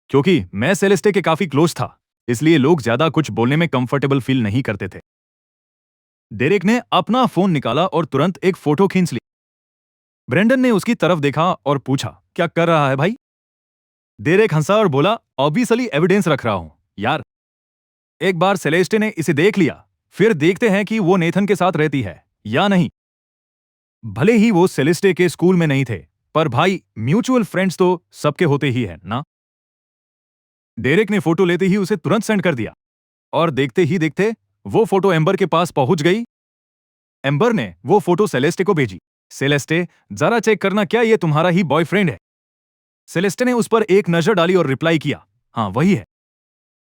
क्योंकि मैं सेलेस्टे के काफी क्लोज था, इसलिए लोग ज्यादा कुछ बोलने में कंफर्टेबल फील नहीं करते थे। डेरेक ने अपना फोन निकाला और तुरंत एक फोटो खींच ली। ब्रेंडन ने उसकी तरफ देखा और पूछा, क्या कर रहा है भाई? डेरेक हंसा और बोला, ऑब्वियसली एविडेंस रख रहा हूं यार। एक बार सेलेस्टे ने इसे देख लिया, फिर देखते हैं कि वो नेथन के साथ रहती है या नहीं। भले ही वो सेलेस्टे के स्कूल में नहीं थे, पर भाई म्यूचुअल फ्रेंड्स तो सबके होते ही है ना। डेरेक ने फोटो लेते ही उसे तुरंत सेंड कर दिया और देखते ही देखते वो फोटो एम्बर के पास पहुंच गई। एम्बर ने वो फोटो सेलेस्टे को भेजी। सेलेस्टे, जरा चेक करना, क्या ये तुम्हारा ही बॉयफ्रेंड है? सेलेस्टे ने उस पर एक नजर डाली और रिप्लाई किया, हाँ वही है।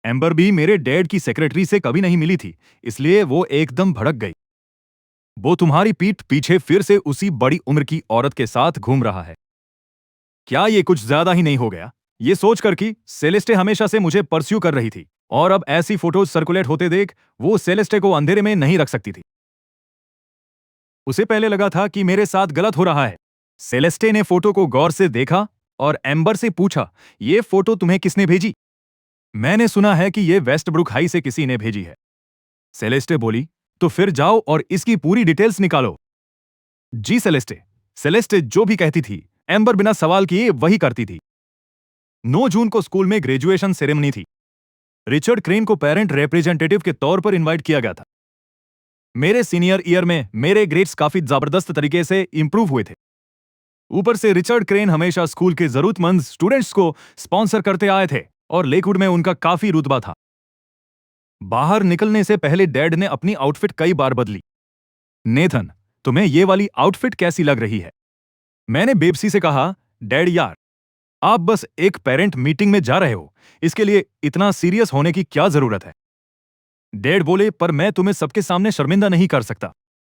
एम्बर भी मेरे डैड की सेक्रेटरी से कभी नहीं मिली थी, इसलिए वो एकदम भड़क गई। वो तुम्हारी पीठ पीछे फिर से उसी बड़ी उम्र की औरत के साथ घूम रहा है। क्या ये कुछ ज्यादा ही नहीं हो गया? ये सोचकर कि सेलेस्टे हमेशा से मुझे परस्यू कर रही थी और अब ऐसी फोटोज सर्कुलेट होते देख वो सेलेस्टे को अंधेरे में नहीं रख सकती थी। उसे पहले लगा था कि मेरे साथ गलत हो रहा है। सेलेस्टे ने फोटो को गौर से देखा और एम्बर से पूछा, ये फोटो तुम्हें किसने भेजी? मैंने सुना है कि ये वेस्टब्रुक हाई से किसी ने भेजी है। सेलेस्टे बोली, तो फिर जाओ और इसकी पूरी डिटेल्स निकालो। जी सेलेस्टे। सेलेस्टे जो भी कहती थी, एम्बर बिना सवाल किए वही करती थी। 9 जून को स्कूल में ग्रेजुएशन सेरेमनी थी। रिचर्ड क्रेन को पेरेंट रिप्रेजेंटेटिव के तौर पर इनवाइट किया गया था। मेरे सीनियर ईयर में मेरे ग्रेड्स काफी जबरदस्त तरीके से इंप्रूव हुए थे। ऊपर से रिचर्ड क्रेन हमेशा स्कूल के जरूरतमंद स्टूडेंट्स को स्पॉन्सर करते आए थे और लेकवुड में उनका काफी रुतबा था। बाहर निकलने से पहले डैड ने अपनी आउटफिट कई बार बदली। नेथन, तुम्हें ये वाली आउटफिट कैसी लग रही है? मैंने बेबसी से कहा, डैड यार, आप बस एक पेरेंट मीटिंग में जा रहे हो, इसके लिए इतना सीरियस होने की क्या जरूरत है? डैड बोले, पर मैं तुम्हें सबके सामने शर्मिंदा नहीं कर सकता।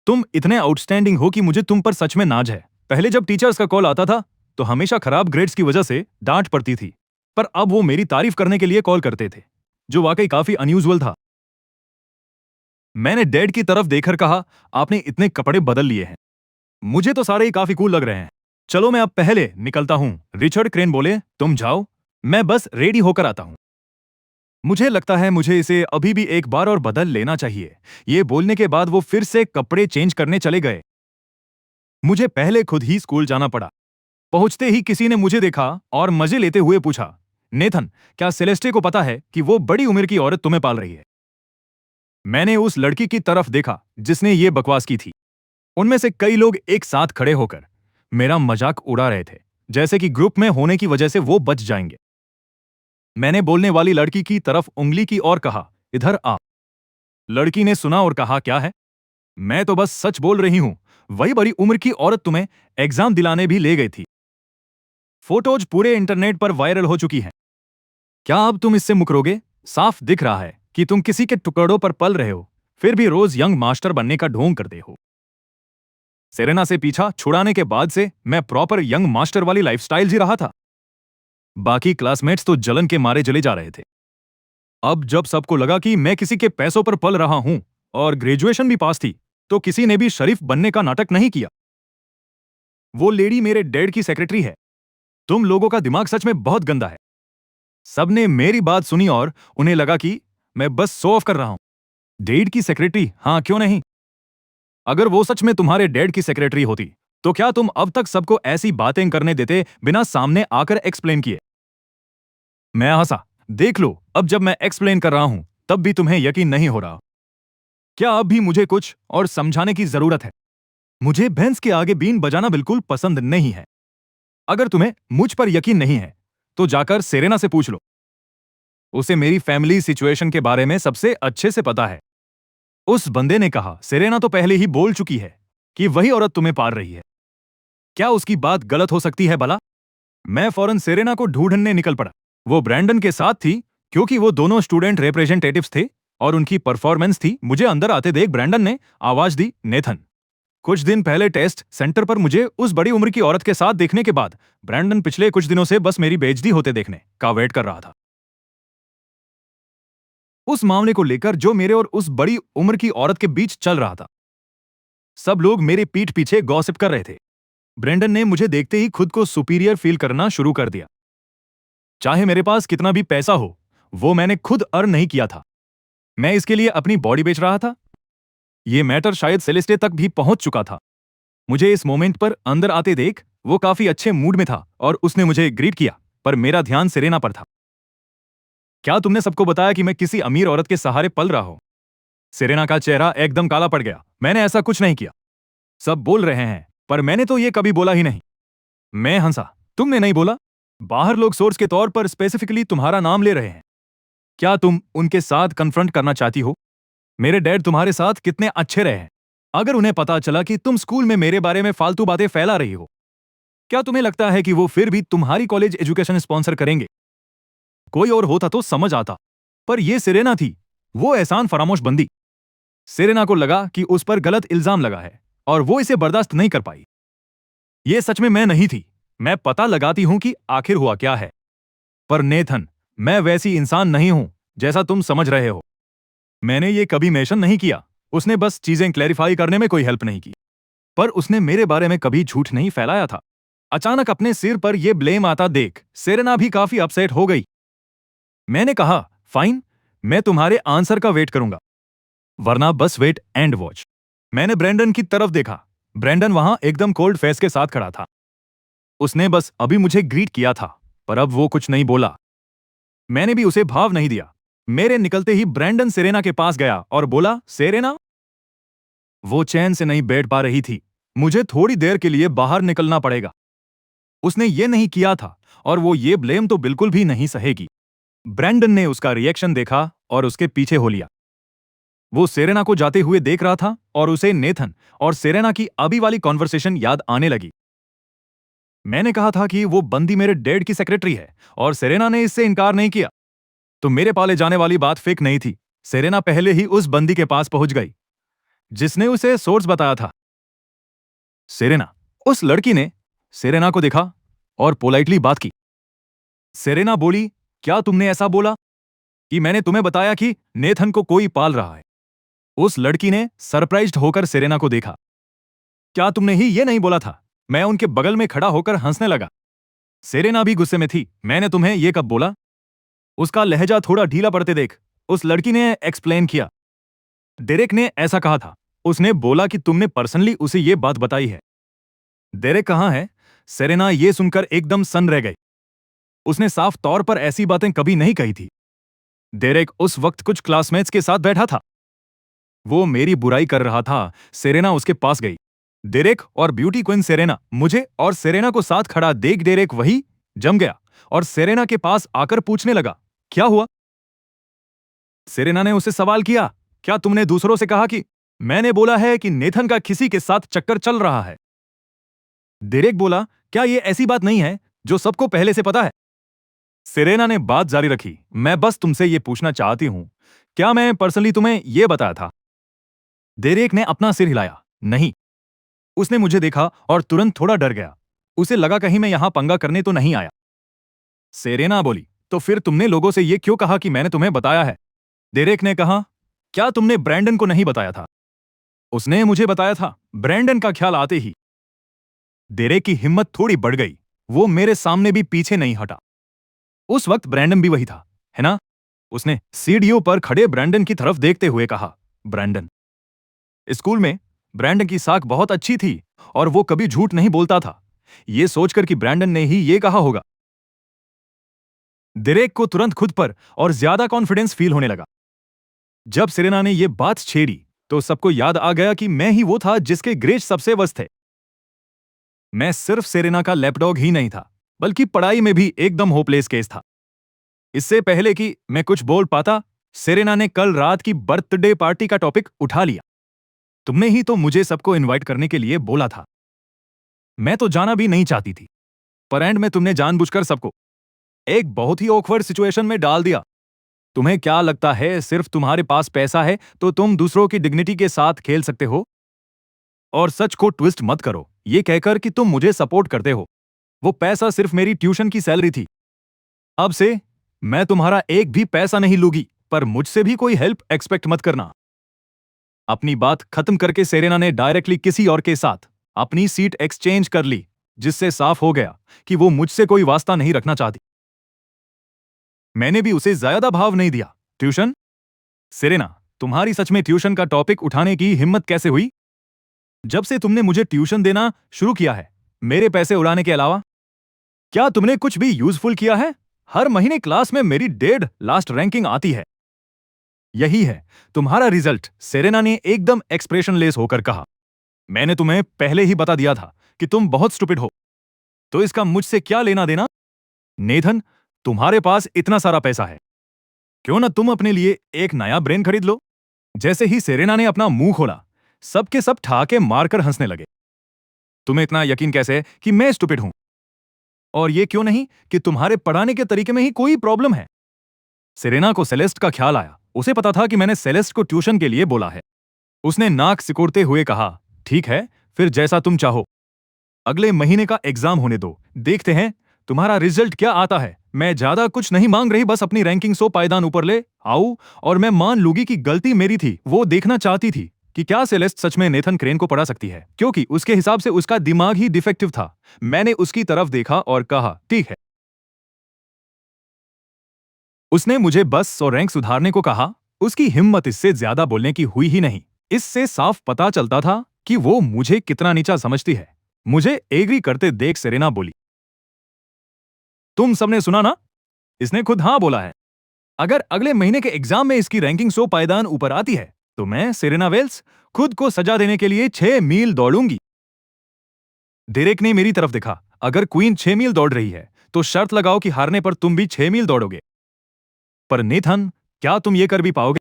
तुम इतने आउटस्टैंडिंग हो कि मुझे तुम पर सच में नाज है। पहले जब टीचर्स का कॉल आता था तो हमेशा खराब ग्रेड्स की वजह से डांट पड़ती थी, पर अब वो मेरी तारीफ करने के लिए कॉल करते थे, जो वाकई काफी अनयूजुअल था। मैंने डैड की तरफ देखकर कहा, आपने इतने कपड़े बदल लिए हैं, मुझे तो सारे ही काफी कूल लग रहे हैं। चलो मैं अब पहले निकलता हूं। रिचर्ड क्रेन बोले, तुम जाओ, मैं बस रेडी होकर आता हूं। मुझे लगता है मुझे इसे अभी भी एक बार और बदल लेना चाहिए। ये बोलने के बाद वो फिर से कपड़े चेंज करने चले गए। मुझे पहले खुद ही स्कूल जाना पड़ा। पहुंचते ही किसी ने मुझे देखा और मजे लेते हुए पूछा, नेथन, क्या सेलेस्टे को पता है कि वो बड़ी उम्र की औरत तुम्हें पाल रही है? मैंने उस लड़की की तरफ देखा जिसने ये बकवास की थी। उनमें से कई लोग एक साथ खड़े होकर मेरा मजाक उड़ा रहे थे, जैसे कि ग्रुप में होने की वजह से वो बच जाएंगे। मैंने बोलने वाली लड़की की तरफ उंगली की और कहा, इधर आ। लड़की ने सुना और कहा, क्या है? मैं तो बस सच बोल रही हूं, वही बड़ी उम्र की औरत तुम्हें एग्जाम दिलाने भी ले गई थी। फोटोज पूरे इंटरनेट पर वायरल हो चुकी हैं। क्या अब तुम इससे मुकरोगे? साफ दिख रहा है कि तुम किसी के टुकड़ों पर पल रहे हो, फिर भी रोज यंग मास्टर बनने का ढोंग करते हो। सेरेना से पीछा छुड़ाने के बाद से मैं प्रॉपर यंग मास्टर वाली लाइफस्टाइल जी रहा था। बाकी क्लासमेट्स तो जलन के मारे जले जा रहे थे। अब जब सबको लगा कि मैं किसी के पैसों पर पल रहा हूं और ग्रेजुएशन भी पास थी, तो किसी ने भी शरीफ बनने का नाटक नहीं किया। वो लेडी मेरे डैड की सेक्रेटरी है। तुम लोगों का दिमाग सच में बहुत गंदा है। सबने मेरी बात सुनी और उन्हें लगा कि मैं बस शो ऑफ कर रहा हूं। डैड की सेक्रेटरी? हाँ, क्यों नहीं। अगर वो सच में तुम्हारे डैड की सेक्रेटरी होती, तो क्या तुम अब तक सबको ऐसी बातें करने देते बिना सामने आकर एक्सप्लेन किए? मैं हंसा। देख लो, अब जब मैं एक्सप्लेन कर रहा हूं तब भी तुम्हें यकीन नहीं हो रहा। क्या अब भी मुझे कुछ और समझाने की जरूरत है? मुझे भैंस के आगे बीन बजाना बिल्कुल पसंद नहीं है। अगर तुम्हें मुझ पर यकीन नहीं है तो जाकर सेरेना से पूछ लो। उसे मेरी फैमिली सिचुएशन के बारे में सबसे अच्छे से पता है। उस बंदे ने कहा, सेरेना तो पहले ही बोल चुकी है कि वही औरत तुम्हें पाल रही है। क्या उसकी बात गलत हो सकती है भला? मैं फौरन सेरेना को ढूंढने निकल पड़ा। वो ब्रैंडन के साथ थी, क्योंकि वो दोनों स्टूडेंट रिप्रेजेंटेटिव्स थे और उनकी परफॉर्मेंस थी। मुझे अंदर आते देख ब्रैंडन ने आवाज दी, नेथन। कुछ दिन पहले टेस्ट सेंटर पर मुझे उस बड़ी उम्र की औरत के साथ देखने के बाद ब्रैंडन पिछले कुछ दिनों से बस मेरी बेइज्जती होते देखने का वेट कर रहा था। उस मामले को लेकर जो मेरे और उस बड़ी उम्र की औरत के बीच चल रहा था। सब लोग मेरे पीठ पीछे गॉसिप कर रहे थे। ब्रेंडन ने मुझे देखते ही खुद को सुपीरियर फील करना शुरू कर दिया। चाहे मेरे पास कितना भी पैसा हो, वो मैंने खुद अर्न नहीं किया था। मैं इसके लिए अपनी बॉडी बेच रहा था। ये मैटर शायद सेलेस्टे तक भी पहुंच चुका था। मुझे इस मोमेंट पर अंदर आते देख वो काफी अच्छे मूड में था और उसने मुझे ग्रीट किया, पर मेरा ध्यान सेरेना पर था। क्या तुमने सबको बताया कि मैं किसी अमीर औरत के सहारे पल रहा हूं? सेरेना का चेहरा एकदम काला पड़ गया। मैंने ऐसा कुछ नहीं किया। सब बोल रहे हैं, पर मैंने तो ये कभी बोला ही नहीं। मैं हंसा। तुमने नहीं बोला? बाहर लोग सोर्स के तौर पर स्पेसिफिकली तुम्हारा नाम ले रहे हैं। क्या तुम उनके साथ कन्फ्रंट करना चाहती हो? मेरे डैड तुम्हारे साथ कितने अच्छे रहे हैं। अगर उन्हें पता चला कि तुम स्कूल में मेरे बारे में फालतू बातें फैला रही हो, क्या तुम्हें लगता है कि वो फिर भी तुम्हारी कॉलेज एजुकेशन स्पॉन्सर करेंगे? कोई और होता तो समझ आता, पर ये सिरेना थी। वो एहसान फरामोश बंदी। सेरेना को लगा कि उस पर गलत इल्जाम लगा है और वो इसे बर्दाश्त नहीं कर पाई। ये सच में मैं नहीं थी। मैं पता लगाती हूं कि आखिर हुआ क्या है। पर नेथन, मैं वैसी इंसान नहीं हूं जैसा तुम समझ रहे हो। मैंने ये कभी मेंशन नहीं किया। उसने बस चीजें क्लैरिफाई करने में कोई हेल्प नहीं की। पर उसने मेरे बारे में कभी झूठ नहीं फैलाया था। अचानक अपने सिर पर यह ब्लेम आता देख सेरेना भी काफी अपसेट हो गई। मैंने कहा, फाइन, मैं तुम्हारे आंसर का वेट करूंगा, वरना बस वेट एंड वॉच। मैंने ब्रैंडन की तरफ देखा। ब्रैंडन वहां एकदम कोल्ड फेस के साथ खड़ा था। उसने बस अभी मुझे ग्रीट किया था, पर अब वो कुछ नहीं बोला। मैंने भी उसे भाव नहीं दिया। मेरे निकलते ही ब्रैंडन सेरेना के पास गया और बोला, सेरेना। वो चैन से नहीं बैठ पा रही थी। मुझे थोड़ी देर के लिए बाहर निकलना पड़ेगा। उसने ये नहीं किया था और वो ये ब्लेम तो बिल्कुल भी नहीं सहेगी। ब्रैंडन ने उसका रिएक्शन देखा और उसके पीछे हो लिया। वो सेरेना को जाते हुए देख रहा था और उसे नेथन और सेरेना की अभी वाली कॉन्वर्सेशन याद आने लगी। मैंने कहा था कि वो बंदी मेरे डैड की सेक्रेटरी है और सेरेना ने इससे इनकार नहीं किया। तो मेरे पाले जाने वाली बात फेक नहीं थी। सेरेना पहले ही उस बंदी के पास पहुंच गई जिसने उसे सोर्स बताया था। सेरेना, उस लड़की ने सेरेना को देखा और पोलाइटली बात की। सेरेना बोली, क्या तुमने ऐसा बोला कि मैंने तुम्हें बताया कि नेथन को कोई पाल रहा है? उस लड़की ने सरप्राइज्ड होकर सेरेना को देखा। क्या तुमने ही ये नहीं बोला था? मैं उनके बगल में खड़ा होकर हंसने लगा। सेरेना भी गुस्से में थी। मैंने तुम्हें ये कब बोला? उसका लहजा थोड़ा ढीला पड़ते देख उस लड़की ने एक्सप्लेन किया। डेरेक ने ऐसा कहा था। उसने बोला कि तुमने पर्सनली उसे ये बात बताई है। डेरेक कहाँ है? सेरेना ये सुनकर एकदम सन्न रह गई। उसने साफ तौर पर ऐसी बातें कभी नहीं कही थी। डेरेक उस वक्त कुछ क्लासमेट्स के साथ बैठा था। वो मेरी बुराई कर रहा था। सेरेना उसके पास गई। डेरेक और ब्यूटी क्वीन सेरेना। मुझे और सेरेना को साथ खड़ा देख डेरेक वही जम गया और सेरेना के पास आकर पूछने लगा, क्या हुआ? सेरेना ने उसे सवाल किया, क्या तुमने दूसरों से कहा कि मैंने बोला है कि नेथन का किसी के साथ चक्कर चल रहा है? डेरेक बोला, क्या ये ऐसी बात नहीं है जो सबको पहले से पता है? सेरेना ने बात जारी रखी, मैं बस तुमसे ये पूछना चाहती हूं, क्या मैं पर्सनली तुम्हें यह बताया था? डेरेक ने अपना सिर हिलाया, नहीं। उसने मुझे देखा और तुरंत थोड़ा डर गया। उसे लगा कहीं मैं यहां पंगा करने तो नहीं आया। सेरेना बोली, तो फिर तुमने लोगों से यह क्यों कहा कि मैंने तुम्हें बताया है? डेरेक ने कहा, क्या तुमने ब्रैंडन को नहीं बताया था? उसने मुझे बताया था। ब्रैंडन का ख्याल आते ही डेरेक की हिम्मत थोड़ी बढ़ गई। वो मेरे सामने भी पीछे नहीं हटा। उस वक्त ब्रैंडन भी वही था, है ना? उसने सीढ़ियों पर खड़े ब्रैंडन की तरफ देखते हुए कहा, ब्रैंडन। स्कूल में ब्रैंडन की साख बहुत अच्छी थी और वो कभी झूठ नहीं बोलता था। ये सोचकर कि ब्रैंडन ने ही ये कहा होगा। डेरेक को तुरंत खुद पर और ज्यादा कॉन्फिडेंस फील होने लगा। जब सेरेना ने यह बात छेड़ी तो सबको याद आ गया कि मैं ही वो था जिसके ग्रेड सबसे वर्स्ट थे। मैं सिर्फ सेरेना का लैपडॉग ही नहीं था, बल्कि पढ़ाई में भी एकदम होपलेस केस था। इससे पहले कि मैं कुछ बोल पाता, सेरेना ने कल रात की बर्थडे पार्टी का टॉपिक उठा लिया। तुमने ही तो मुझे सबको इनवाइट करने के लिए बोला था। मैं तो जाना भी नहीं चाहती थी, पर एंड में तुमने जानबूझकर सबको एक बहुत ही ऑकवर्ड सिचुएशन में डाल दिया। तुम्हें क्या लगता है सिर्फ तुम्हारे पास पैसा है तो तुम दूसरों की डिग्निटी के साथ खेल सकते हो? और सच को ट्विस्ट मत करो ये कहकर कि तुम मुझे सपोर्ट करते हो। वो पैसा सिर्फ मेरी ट्यूशन की सैलरी थी। अब से मैं तुम्हारा एक भी पैसा नहीं लूंगी, पर मुझसे भी कोई हेल्प एक्सपेक्ट मत करना। अपनी बात खत्म करके सेरेना ने डायरेक्टली किसी और के साथ अपनी सीट एक्सचेंज कर ली, जिससे साफ हो गया कि वो मुझसे कोई वास्ता नहीं रखना चाहती। मैंने भी उसे ज्यादा भाव नहीं दिया। ट्यूशन? सेरेना, तुम्हारी सच में ट्यूशन का टॉपिक उठाने की हिम्मत कैसे हुई? जब से तुमने मुझे ट्यूशन देना शुरू किया है, मेरे पैसे उड़ाने के अलावा क्या तुमने कुछ भी यूजफुल किया है? हर महीने क्लास में मेरी डेढ़ लास्ट रैंकिंग आती है। यही है तुम्हारा रिजल्ट, सेरेना ने एकदम एक्सप्रेशनलेस होकर कहा। मैंने तुम्हें पहले ही बता दिया था कि तुम बहुत स्टूपिड हो, तो इसका मुझसे क्या लेना देना? नेथन, तुम्हारे पास इतना सारा पैसा है, क्यों ना तुम अपने लिए एक नया ब्रेन खरीद लो? जैसे ही सेरेना ने अपना मुंह खोला, सबके सब ठहाके मारकर हंसने लगे। तुम्हें इतना यकीन कैसे है कि मैं स्टूपिड हूं? और ये क्यों नहीं कि तुम्हारे पढ़ाने के तरीके में ही कोई प्रॉब्लम है? सेरेना को सेलेस्ट का ख्याल आया। उसे पता था कि मैंने सेलेस्ट को ट्यूशन के लिए बोला है। उसने नाक सिकोड़ते हुए कहा, ठीक है, फिर जैसा तुम चाहो। अगले महीने का एग्जाम होने दो, देखते हैं तुम्हारा रिजल्ट क्या आता है। मैं ज्यादा कुछ नहीं मांग रही, बस अपनी रैंकिंग 100 पायदान ऊपर ले आऊं और मैं मान लूंगी कि गलती मेरी थी। वो देखना चाहती थी कि क्या सेलेस्ट सच में नेथन क्रेन को पढ़ा सकती है, क्योंकि उसके हिसाब से उसका दिमाग ही डिफेक्टिव था। मैंने उसकी तरफ देखा और कहा, ठीक है। उसने मुझे बस 100 रैंक सुधारने को कहा। उसकी हिम्मत इससे ज्यादा बोलने की हुई ही नहीं। इससे साफ पता चलता था कि वो मुझे कितना नीचा समझती है। मुझे एग्री करते देख सेरेना बोली, तुम सबने सुना ना, इसने खुद हाँ बोला है। अगर अगले महीने के एग्जाम में इसकी रैंकिंग 100 पायदान ऊपर आती है, तो मैं, सेरेना वेल्स, खुद को सजा देने के लिए 6 मील दौड़ूंगी। डेरेक ने मेरी तरफ देखा। अगर क्वीन 6 मील दौड़ रही है, तो शर्त लगाओ कि हारने पर तुम भी 6 मील दौड़ोगे। पर नेथन, क्या तुम ये कर भी पाओगे?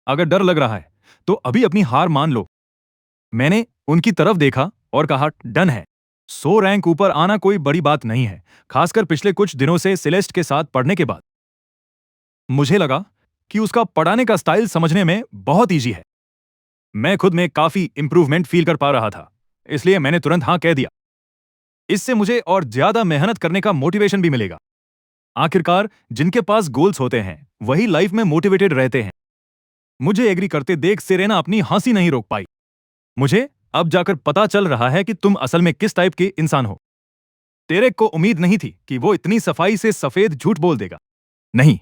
अगर डर लग रहा है, तो अभी अपनी हार मान लो। मैंने उनकी तरफ देखा और कहा, डन है। 100 रैंक ऊपर आना कोई बड़ी बात नहीं है, खासकर पिछले कुछ दिनों से सेलेस्ट के साथ पढ़ने के बाद। मुझे लगा कि उसका पढ़ाने का स्टाइल समझने में बहुत ईजी है। मैं खुद में काफी इंप्रूवमेंट फील कर पा रहा था, इसलिए मैंने तुरंत हाँ कह दिया। इससे मुझे और ज्यादा मेहनत करने का मोटिवेशन भी मिलेगा। आखिरकार जिनके पास गोल्स होते हैं, वही लाइफ में मोटिवेटेड रहते हैं। मुझे एग्री करते देख सेरेना अपनी हंसी नहीं रोक पाई। मुझे अब जाकर पता चल रहा है कि तुम असल में किस टाइप के इंसान हो। डेरेक को उम्मीद नहीं थी कि वो इतनी सफाई से सफेद झूठ बोल देगा। नहीं,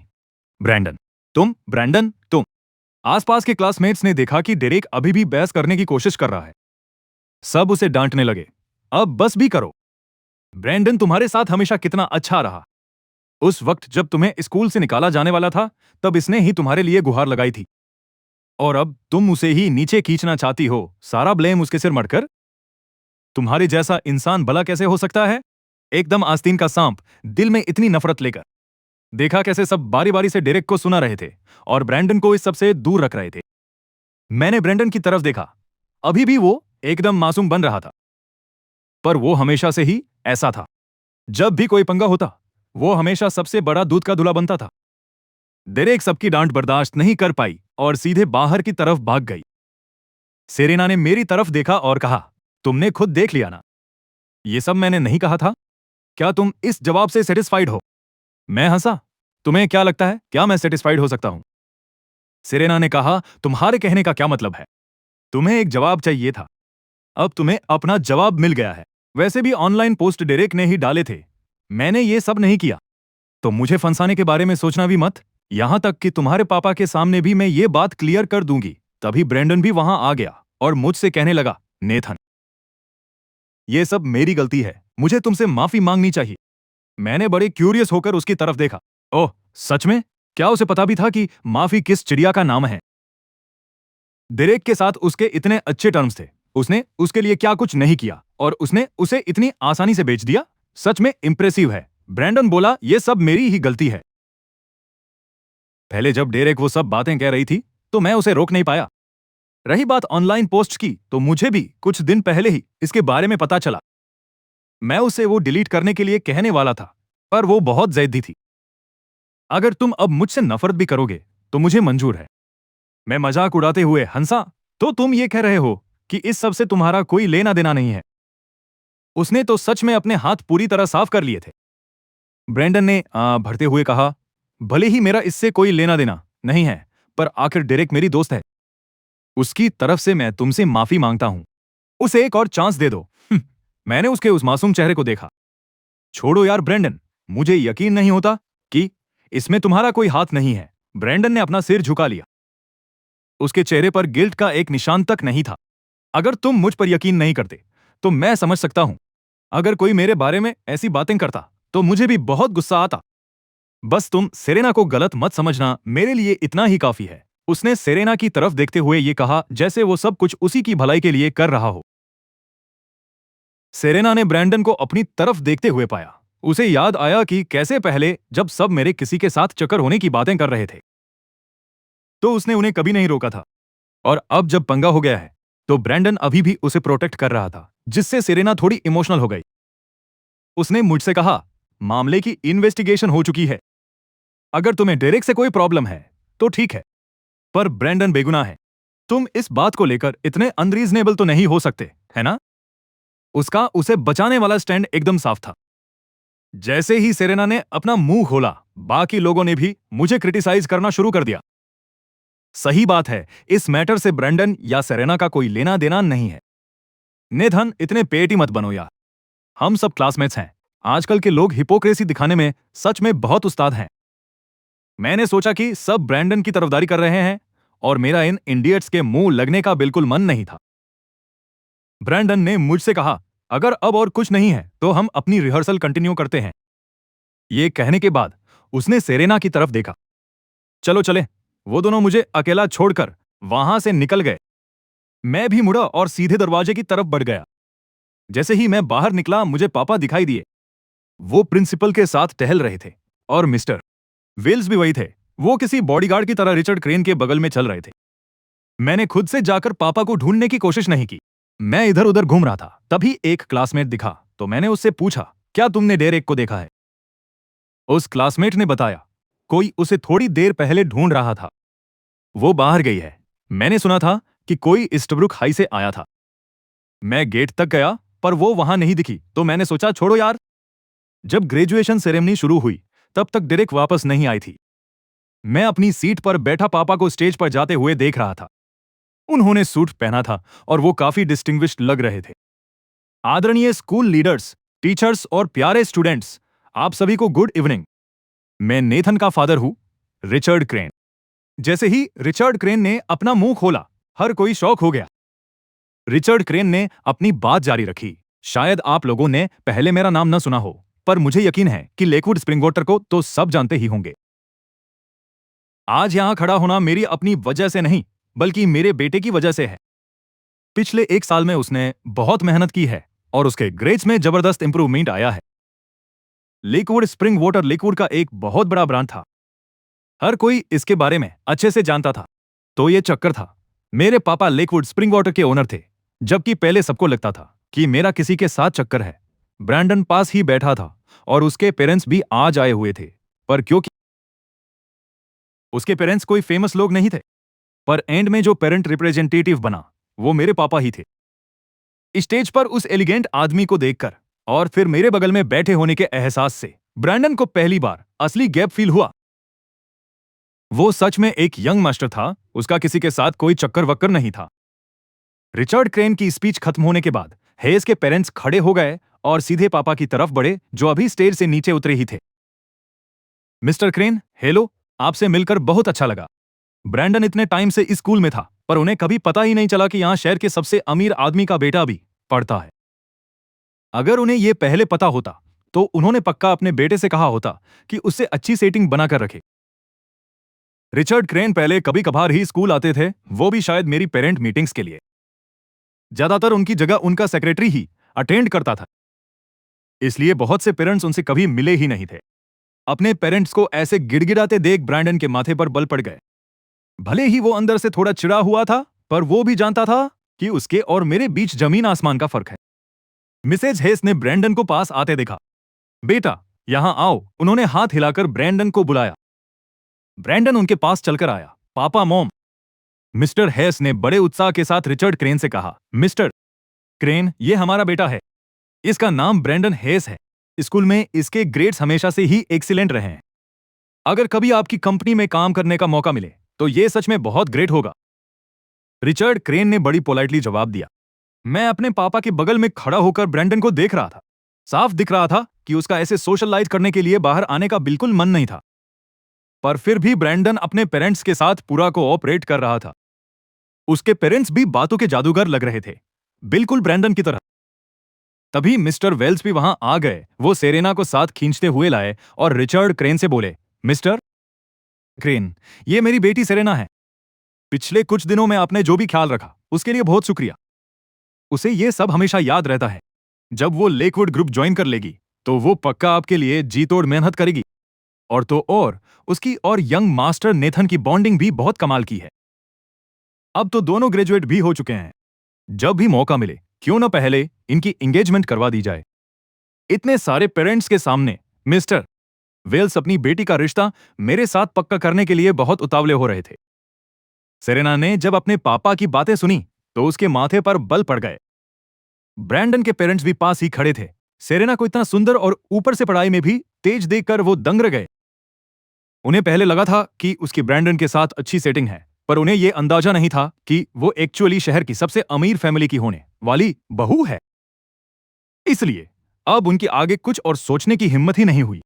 ब्रैंडन, तुम। आसपास के क्लासमेट्स ने देखा कि डेरेक अभी भी बहस करने की कोशिश कर रहा है। सब उसे डांटने लगे, अब बस भी करो। ब्रैंडन तुम्हारे साथ हमेशा कितना अच्छा रहा। उस वक्त जब तुम्हें स्कूल से निकाला जाने वाला था, तब इसने ही तुम्हारे लिए गुहार लगाई थी। और अब तुम उसे ही नीचे खींचना चाहती हो, सारा ब्लेम उसके सिर मढ़कर। तुम्हारे जैसा इंसान भला कैसे हो सकता है? एकदम आस्तीन का सांप, दिल में इतनी नफरत लेकर। देखा कैसे सब बारी बारी से डेरेक को सुना रहे थे और ब्रैंडन को इस सब से दूर रख रहे थे। मैंने ब्रैंडन की तरफ देखा। अभी भी वो एकदम मासूम बन रहा था, पर वो हमेशा से ही ऐसा था। जब भी कोई पंगा होता, वो हमेशा सबसे बड़ा दूध का धुला बनता था। डेरेक सबकी डांट बर्दाश्त नहीं कर पाई और सीधे बाहर की तरफ भाग गई। सेरेना ने मेरी तरफ देखा और कहा, तुमने खुद देख लिया ना, ये सब मैंने नहीं कहा था। क्या तुम इस जवाब से सेटिस्फाइड हो? मैं हंसा। तुम्हें क्या लगता है, क्या मैं सेटिस्फाइड हो सकता हूं? सेरेना ने कहा, तुम्हारे कहने का क्या मतलब है? तुम्हें एक जवाब चाहिए था, अब तुम्हें अपना जवाब मिल गया है। वैसे भी ऑनलाइन पोस्ट डेरेक ने ही डाले थे, मैंने ये सब नहीं किया। तो मुझे फंसाने के बारे में सोचना भी मत। यहां तक कि तुम्हारे पापा के सामने भी मैं ये बात क्लियर कर दूंगी। तभी ब्रैंडन भी वहां आ गया और मुझसे कहने लगा, नेथन, ये सब मेरी गलती है, मुझे तुमसे माफी मांगनी चाहिए। मैंने बड़े क्यूरियस होकर उसकी तरफ देखा। ओह, सच में? क्या उसे पता भी था कि माफी किस चिड़िया का नाम है? डेरेक के साथ उसके इतने अच्छे टर्म्स थे, उसने उसके लिए क्या कुछ नहीं किया और उसने उसे इतनी आसानी से बेच दिया। सच में इंप्रेसिव है। ब्रैंडन बोला, ये सब मेरी ही गलती है। पहले जब डेरेक वो सब बातें कह रही थी, तो मैं उसे रोक नहीं पाया। रही बात ऑनलाइन पोस्ट की, तो मुझे भी कुछ दिन पहले ही इसके बारे में पता चला। मैं उसे वो डिलीट करने के लिए कहने वाला था, पर वो बहुत ज़िद्दी थी। अगर तुम अब मुझसे नफरत भी करोगे, तो मुझे मंजूर है। मैं मजाक उड़ाते हुए हंसा, तो तुम ये कह रहे हो कि इस सब से तुम्हारा कोई लेना देना नहीं है? उसने तो सच में अपने हाथ पूरी तरह साफ कर लिए थे। ब्रैंडन ने भरते हुए कहा, भले ही मेरा इससे कोई लेना देना नहीं है, पर आखिर डेरेक मेरी दोस्त है। उसकी तरफ से मैं तुमसे माफी मांगता हूं। उसे एक और चांस दे दो। मैंने उसके उस मासूम चेहरे को देखा। छोड़ो यार ब्रैंडन, मुझे यकीन नहीं होता कि इसमें तुम्हारा कोई हाथ नहीं है। ब्रैंडन ने अपना सिर झुका लिया। उसके चेहरे पर गिल्ट का एक निशान तक नहीं था। अगर तुम मुझ पर यकीन नहीं करते तो मैं समझ सकता हूं। अगर कोई मेरे बारे में ऐसी बातें करता तो मुझे भी बहुत गुस्सा आता। बस तुम सेरेना को गलत मत समझना, मेरे लिए इतना ही काफी है। उसने सेरेना की तरफ देखते हुए ये कहा जैसे वो सब कुछ उसी की भलाई के लिए कर रहा हो। सेरेना ने ब्रैंडन को अपनी तरफ देखते हुए पाया। उसे याद आया कि कैसे पहले जब सब मेरे किसी के साथ चक्कर होने की बातें कर रहे थे तो उसने उन्हें कभी नहीं रोका था। और अब जब पंगा हो गया है तो ब्रैंडन अभी भी उसे प्रोटेक्ट कर रहा था, जिससे सेरेना थोड़ी इमोशनल हो गई। उसने मुझसे कहा, मामले की इन्वेस्टिगेशन हो चुकी है। अगर तुम्हें डेरेक से कोई प्रॉब्लम है तो ठीक है, पर ब्रैंडन बेगुनाह है। तुम इस बात को लेकर इतने अनरीजनेबल तो नहीं हो सकते, है ना? उसका उसे बचाने वाला स्टैंड एकदम साफ था। जैसे ही सेरेना ने अपना मुंह खोला, बाकी लोगों ने भी मुझे क्रिटिसाइज करना शुरू कर दिया। सही बात है, इस मैटर से ब्रैंडन या सेरेना का कोई लेना देना नहीं है। नेथन, इतने पेटी मत बनो यार। हम सब क्लासमेट्स हैं। आजकल के लोग हिपोक्रेसी दिखाने में सच में बहुत उस्ताद हैं। मैंने सोचा कि सब ब्रैंडन की तरफदारी कर रहे हैं और मेरा इन इंडियट्स के मुंह लगने का बिल्कुल मन नहीं था। ब्रैंडन ने मुझसे कहा, अगर अब और कुछ नहीं है तो हम अपनी रिहर्सल कंटिन्यू करते हैं। ये कहने के बाद उसने सेरेना की तरफ देखा। चलो चले। वो दोनों मुझे अकेला छोड़कर वहां से निकल गए। मैं भी मुड़ा और सीधे दरवाजे की तरफ बढ़ गया। जैसे ही मैं बाहर निकला मुझे पापा दिखाई दिए। वो प्रिंसिपल के साथ टहल रहे थे और मिस्टर वेल्स भी वही थे। वो किसी बॉडीगार्ड की तरह रिचर्ड क्रेन के बगल में चल रहे थे। मैंने खुद से जाकर पापा को ढूंढने की कोशिश नहीं की। मैं इधर उधर घूम रहा था, तभी एक क्लासमेट दिखा तो मैंने उससे पूछा, क्या तुमने डेरेक को देखा है? उस क्लासमेट ने बताया, कोई उसे थोड़ी देर पहले ढूंढ रहा था। वो बाहर गई है। मैंने सुना था कि कोई ईस्टब्रुक हाई से आया था। मैं गेट तक गया पर वो वहां नहीं दिखी तो मैंने सोचा छोड़ो यार। जब ग्रेजुएशन सेरेमनी शुरू हुई तब तक डेरेक वापस नहीं आई थी। मैं अपनी सीट पर बैठा पापा को स्टेज पर जाते हुए देख रहा था। उन्होंने सूट पहना था और वो काफी डिस्टिंग्विश्ड लग रहे थे। आदरणीय स्कूल लीडर्स, टीचर्स और प्यारे स्टूडेंट्स, आप सभी को गुड इवनिंग। मैं नेथन का फादर हूं, रिचर्ड क्रेन। जैसे ही रिचर्ड क्रेन ने अपना मुंह खोला, हर कोई शॉक हो गया। रिचर्ड क्रेन ने अपनी बात जारी रखी। शायद आप लोगों ने पहले मेरा नाम न सुना हो, पर मुझे यकीन है कि लेकवुड स्प्रिंगवाटर को तो सब जानते ही होंगे। आज यहां खड़ा होना मेरी अपनी वजह से नहीं, बल्कि मेरे बेटे की वजह से है। पिछले 1 साल में उसने बहुत मेहनत की है और उसके ग्रेड्स में जबरदस्त इंप्रूवमेंट आया है। लेकवुड स्प्रिंग वाटर लेकवुड का एक बहुत बड़ा ब्रांड था। हर कोई इसके बारे में अच्छे से जानता था। तो ये चक्कर था, मेरे पापा लेकवुड स्प्रिंग वाटर के ओनर थे, जबकि पहले सबको लगता था कि मेरा किसी के साथ चक्कर है। ब्रैंडन पास ही बैठा था और उसके पेरेंट्स भी आज आए हुए थे, पर क्योंकि उसके पेरेंट्स कोई फेमस लोग नहीं थे, पर एंड में जो पेरेंट रिप्रेजेंटेटिव बना वो मेरे पापा ही थे। स्टेज पर उस एलिगेंट आदमी को देखकर और फिर मेरे बगल में बैठे होने के एहसास से ब्रैंडन को पहली बार असली गैप फील हुआ। वो सच में एक यंग मास्टर था, उसका किसी के साथ कोई चक्कर वक्कर नहीं था। रिचर्ड क्रेन की स्पीच खत्म होने के बाद हेज के पेरेंट्स खड़े हो गए और सीधे पापा की तरफ बढ़े, जो अभी स्टेज से नीचे उतरे ही थे। मिस्टर क्रेन, हेलो, आपसे मिलकर बहुत अच्छा लगा। ब्रैंडन इतने टाइम से इस स्कूल में था, पर उन्हें कभी पता ही नहीं चला कि यहां शहर के सबसे अमीर आदमी का बेटा भी पढ़ता है। अगर उन्हें यह पहले पता होता तो उन्होंने पक्का अपने बेटे से कहा होता कि उससे अच्छी सेटिंग बनाकर रखे। रिचर्ड क्रेन पहले कभी कभार ही स्कूल आते थे, वो भी शायद मेरी पेरेंट मीटिंग्स के लिए। ज्यादातर उनकी जगह उनका सेक्रेटरी ही अटेंड करता था, इसलिए बहुत से पेरेंट्स उनसे कभी मिले ही नहीं थे। अपने पेरेंट्स को ऐसे गिड़गिड़ाते देख ब्रैंडन के माथे पर बल पड़ गए। भले ही वो अंदर से थोड़ा चिढ़ा हुआ था, पर वो भी जानता था कि उसके और मेरे बीच जमीन आसमान का फर्क है। मिसेज हेस ने ब्रैंडन को पास आते देखा। बेटा, यहां आओ, उन्होंने हाथ हिलाकर ब्रैंडन को बुलाया। ब्रैंडन उनके पास चलकर आया। पापा, मॉम। मिस्टर हेस ने बड़े उत्साह के साथ रिचर्ड क्रेन से कहा, मिस्टर क्रेन, ये हमारा बेटा है। इसका नाम ब्रैंडन हेस है। स्कूल में इसके ग्रेड्स हमेशा से ही एक्सीलेंट रहे हैं। अगर कभी आपकी कंपनी में काम करने का मौका मिले तो ये सच में बहुत ग्रेट होगा। रिचर्ड क्रेन ने बड़ी पोलाइटली जवाब दिया। मैं अपने पापा के बगल में खड़ा होकर ब्रैंडन को देख रहा था। साफ दिख रहा था कि उसका ऐसे सोशलाइज करने के लिए बाहर आने का बिल्कुल मन नहीं था। पर फिर भी ब्रैंडन अपने पेरेंट्स के साथ पूरा कोऑपरेट कर रहा था। उसके पेरेंट्स भी बातों के जादूगर लग रहे थे, बिल्कुल ब्रैंडन की तरह। तभी मिस्टर वेल्स भी वहां आ गए। वो सेरेना को साथ खींचते हुए लाए और रिचर्ड क्रेन से बोले, मिस्टर क्रेन, ये मेरी बेटी सेरेना है। पिछले कुछ दिनों में आपने जो भी ख्याल रखा उसके लिए बहुत शुक्रिया। उसे ये सब हमेशा याद रहता है। जब वो लेकवुड ग्रुप ज्वाइन कर लेगी तो वो पक्का आपके लिए जी तोड़ मेहनत करेगी। और तो और उसकी और यंग मास्टर नेथन की बॉन्डिंग भी बहुत कमाल की है। अब तो दोनों ग्रेजुएट भी हो चुके हैं। जब भी मौका मिले क्यों न पहले इनकी एंगेजमेंट करवा दी जाए। इतने सारे पेरेंट्स के सामने मिस्टर वेल्स अपनी बेटी का रिश्ता मेरे साथ पक्का करने के लिए बहुत उतावले हो रहे थे। सेरेना ने जब अपने पापा की बातें सुनी तो उसके माथे पर बल पड़ गए। ब्रैंडन के पेरेंट्स भी पास ही खड़े थे। सेरेना को इतना सुंदर और ऊपर से पढ़ाई में भी तेज देखकर वो दंग रह गए। उन्हें पहले लगा था कि उसकी ब्रैंडन के साथ अच्छी सेटिंग है, पर उन्हें यह अंदाजा नहीं था कि वो एक्चुअली शहर की सबसे अमीर फैमिली की होने वाली बहू है। इसलिए अब उनके आगे कुछ और सोचने की हिम्मत ही नहीं हुई।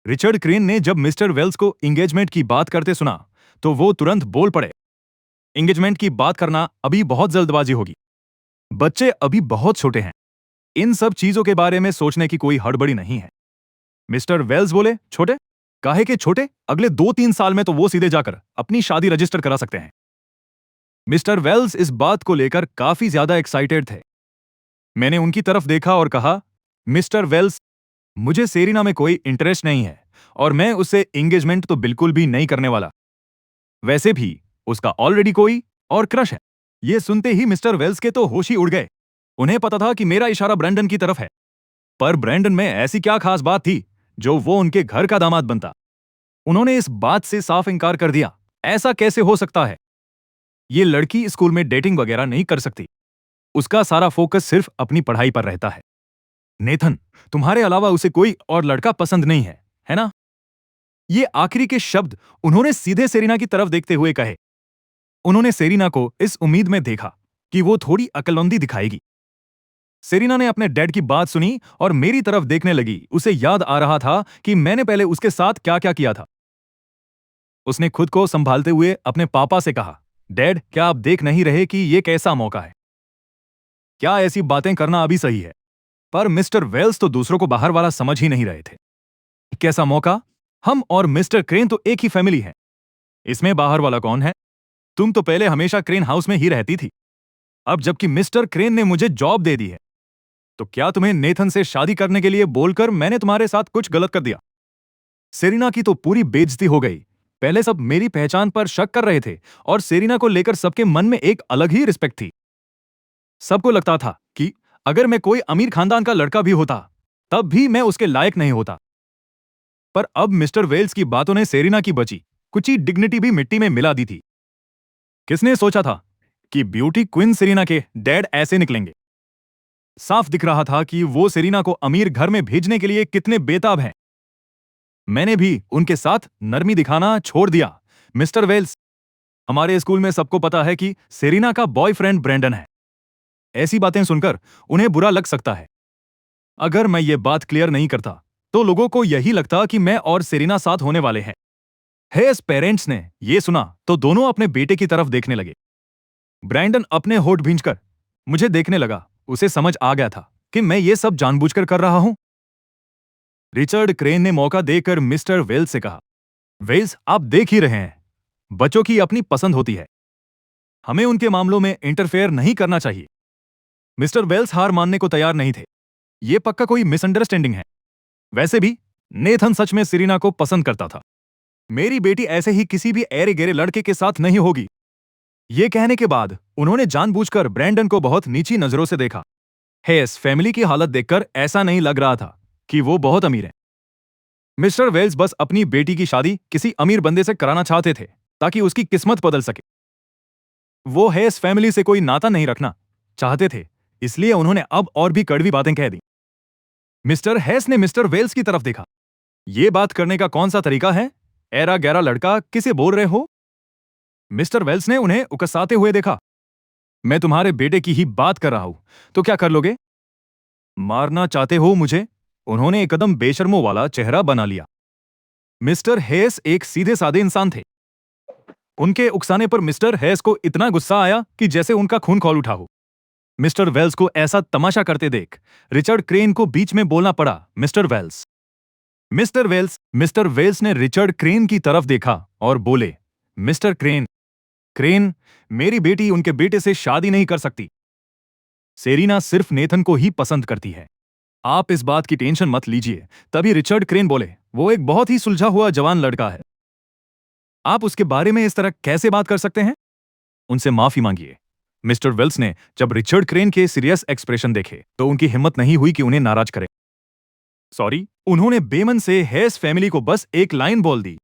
रिचर्ड क्रेन ने जब मिस्टर वेल्स को एंगेजमेंट की बात करते सुना तो वो तुरंत बोल पड़े, एंगेजमेंट की बात करना अभी बहुत जल्दबाजी होगी। बच्चे अभी बहुत छोटे हैं। इन सब चीजों के बारे में सोचने की कोई हड़बड़ी नहीं है। मिस्टर वेल्स बोले, छोटे? काहे के छोटे? अगले 2-3 साल में तो वो सीधे जाकर अपनी शादी रजिस्टर करा सकते हैं। मिस्टर वेल्स इस बात को लेकर काफी ज्यादा एक्साइटेड थे। मैंने उनकी तरफ देखा और कहा, मिस्टर वेल्स, मुझे सेरिना में कोई इंटरेस्ट नहीं है और मैं उससे एंगेजमेंट तो बिल्कुल भी नहीं करने वाला। वैसे भी उसका ऑलरेडी कोई और क्रश है। यह सुनते ही मिस्टर वेल्स के तो होश ही उड़ गए। उन्हें पता था कि मेरा इशारा ब्रैंडन की तरफ है, पर ब्रैंडन में ऐसी क्या खास बात थी जो वो उनके घर का दामाद बनता। उन्होंने इस बात से साफ इंकार कर दिया। ऐसा कैसे हो सकता है? ये लड़की स्कूल में डेटिंग वगैरह नहीं कर सकती। उसका सारा फोकस सिर्फ अपनी पढ़ाई पर रहता है। नेथन, तुम्हारे अलावा उसे कोई और लड़का पसंद नहीं है ना? ये आखिरी के शब्द उन्होंने सीधे सेरिना की तरफ देखते हुए कहे। उन्होंने सेरिना को इस उम्मीद में देखा कि वो थोड़ी अक्लमंदी दिखाएगी। सेरिना ने अपने डैड की बात सुनी और मेरी तरफ देखने लगी। उसे याद आ रहा था कि मैंने पहले उसके साथ क्या क्या किया था। उसने खुद को संभालते हुए अपने पापा से कहा, डैड, क्या आप देख नहीं रहे कि यह कैसा मौका है? क्या ऐसी बातें करना अभी सही है? पर मिस्टर वेल्स तो दूसरों को बाहर वाला समझ ही नहीं रहे थे। कैसा मौका? हम और मिस्टर क्रेन तो एक ही फैमिली है। इसमें बाहर वाला कौन है? तुम तो पहले हमेशा क्रेन हाउस में ही रहती थी। अब जबकि मिस्टर क्रेन ने मुझे जॉब दे दी है, तो क्या तुम्हें नेथन से शादी करने के लिए बोलकर मैंने तुम्हारे साथ कुछ गलत कर दिया? सेरिना की तो पूरी बेइज्जती हो गई। पहले सब मेरी पहचान पर शक कर रहे थे और सेरिना को लेकर सबके मन में एक अलग ही रिस्पेक्ट थी। सबको लगता था कि अगर मैं कोई अमीर खानदान का लड़का भी होता तब भी मैं उसके लायक नहीं होता। पर अब मिस्टर वेल्स की बातों ने सेरिना की बची कुची डिग्निटी भी मिट्टी में मिला दी थी। किसने सोचा था कि ब्यूटी क्वीन सेरिना के डैड ऐसे निकलेंगे? साफ दिख रहा था कि वो सेरिना को अमीर घर में भेजने के लिए कितने बेताब हैं। मैंने भी उनके साथ नरमी दिखाना छोड़ दिया। मिस्टर वेल्स, हमारे स्कूल में सबको पता है कि सेरिना का बॉयफ्रेंड ब्रैंडन है। ऐसी बातें सुनकर उन्हें बुरा लग सकता है। अगर मैं ये बात क्लियर नहीं करता तो लोगों को यही लगता कि मैं और सेरिना साथ होने वाले हैं। हेस पेरेंट्स ने यह सुना तो दोनों अपने बेटे की तरफ देखने लगे। ब्रैंडन अपने होठ भींचकर मुझे देखने लगा। उसे समझ आ गया था कि मैं ये सब जानबूझकर कर रहा हूं। रिचर्ड क्रेन ने मौका देकर मिस्टर वेल्स से कहा, वेल्स, आप देख ही रहे हैं, बच्चों की अपनी पसंद होती है। हमें उनके मामलों में इंटरफेयर नहीं करना चाहिए। मिस्टर वेल्स हार मानने को तैयार नहीं थे। यह पक्का कोई मिसअंडरस्टैंडिंग है। वैसे भी नेथन सच में सेरिना को पसंद करता था। मेरी बेटी ऐसे ही किसी भी ऐरे गेरे लड़के के साथ नहीं होगी। ये कहने के बाद उन्होंने जानबूझकर ब्रैंडन को बहुत नीची नजरों से देखा। हेस फैमिली की हालत देखकर ऐसा नहीं लग रहा था कि वो बहुत अमीर है। मिस्टर वेल्स बस अपनी बेटी की शादी किसी अमीर बंदे से कराना चाहते थे ताकि उसकी किस्मत बदल सके। वो हेस फैमिली से कोई नाता नहीं रखना चाहते थे, इसलिए उन्होंने अब और भी कड़वी बातें कह दी। मिस्टर हेस ने मिस्टर वेल्स की तरफ देखा। ये बात करने का कौन सा तरीका है? ऐरा गैरा लड़का, किसे बोल रहे हो? मिस्टर वेल्स ने उन्हें उकसाते हुए देखा। मैं तुम्हारे बेटे की ही बात कर रहा हूं, तो क्या कर लोगे? मारना चाहते हो मुझे? उन्होंने एकदम बेशर्मों वाला चेहरा बना लिया। मिस्टर हेस एक सीधे साधे इंसान थे। उनके उकसाने पर मिस्टर हेस को इतना गुस्सा आया कि जैसे उनका खून खौल उठा हो। मिस्टर वेल्स को ऐसा तमाशा करते देख रिचर्ड क्रेन को बीच में बोलना पड़ा, मिस्टर वेल्स ने रिचर्ड क्रेन की तरफ देखा और बोले, मिस्टर क्रेन, क्रेन, मेरी बेटी उनके बेटे से शादी नहीं कर सकती। सेरीना सिर्फ नेथन को ही पसंद करती है। आप इस बात की टेंशन मत लीजिए। तभी रिचर्ड क्रेन बोले, वो एक बहुत ही सुलझा हुआ जवान लड़का है। आप उसके बारे में इस तरह कैसे बात कर सकते हैं? उनसे माफी मांगिए। मिस्टर वेल्स ने जब रिचर्ड क्रेन के सीरियस एक्सप्रेशन देखे तो उनकी हिम्मत नहीं हुई कि उन्हें नाराज करें। सॉरी, उन्होंने बेमन से हेस फैमिली को बस एक लाइन बोल दी।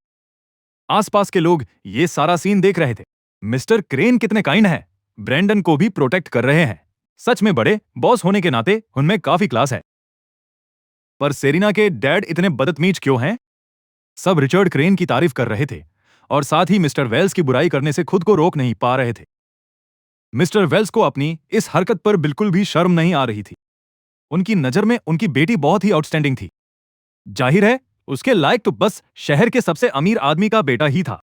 आसपास के लोग ये सारा सीन देख रहे थे। मिस्टर क्रेन कितने काइंड हैं, ब्रेंडन को भी प्रोटेक्ट कर रहे हैं। सच में बड़े बॉस होने के नाते उनमें काफी क्लास है। पर सेरिना के डैड इतने बदतमीज क्यों हैं? सब रिचर्ड क्रेन की तारीफ कर रहे थे और साथ ही मिस्टर वेल्स की बुराई करने से खुद को रोक नहीं पा रहे थे। मिस्टर वेल्स को अपनी इस हरकत पर बिल्कुल भी शर्म नहीं आ रही थी। उनकी नजर में उनकी बेटी बहुत ही आउटस्टैंडिंग थी। जाहिर है, उसके लायक तो बस शहर के सबसे अमीर आदमी का बेटा ही था।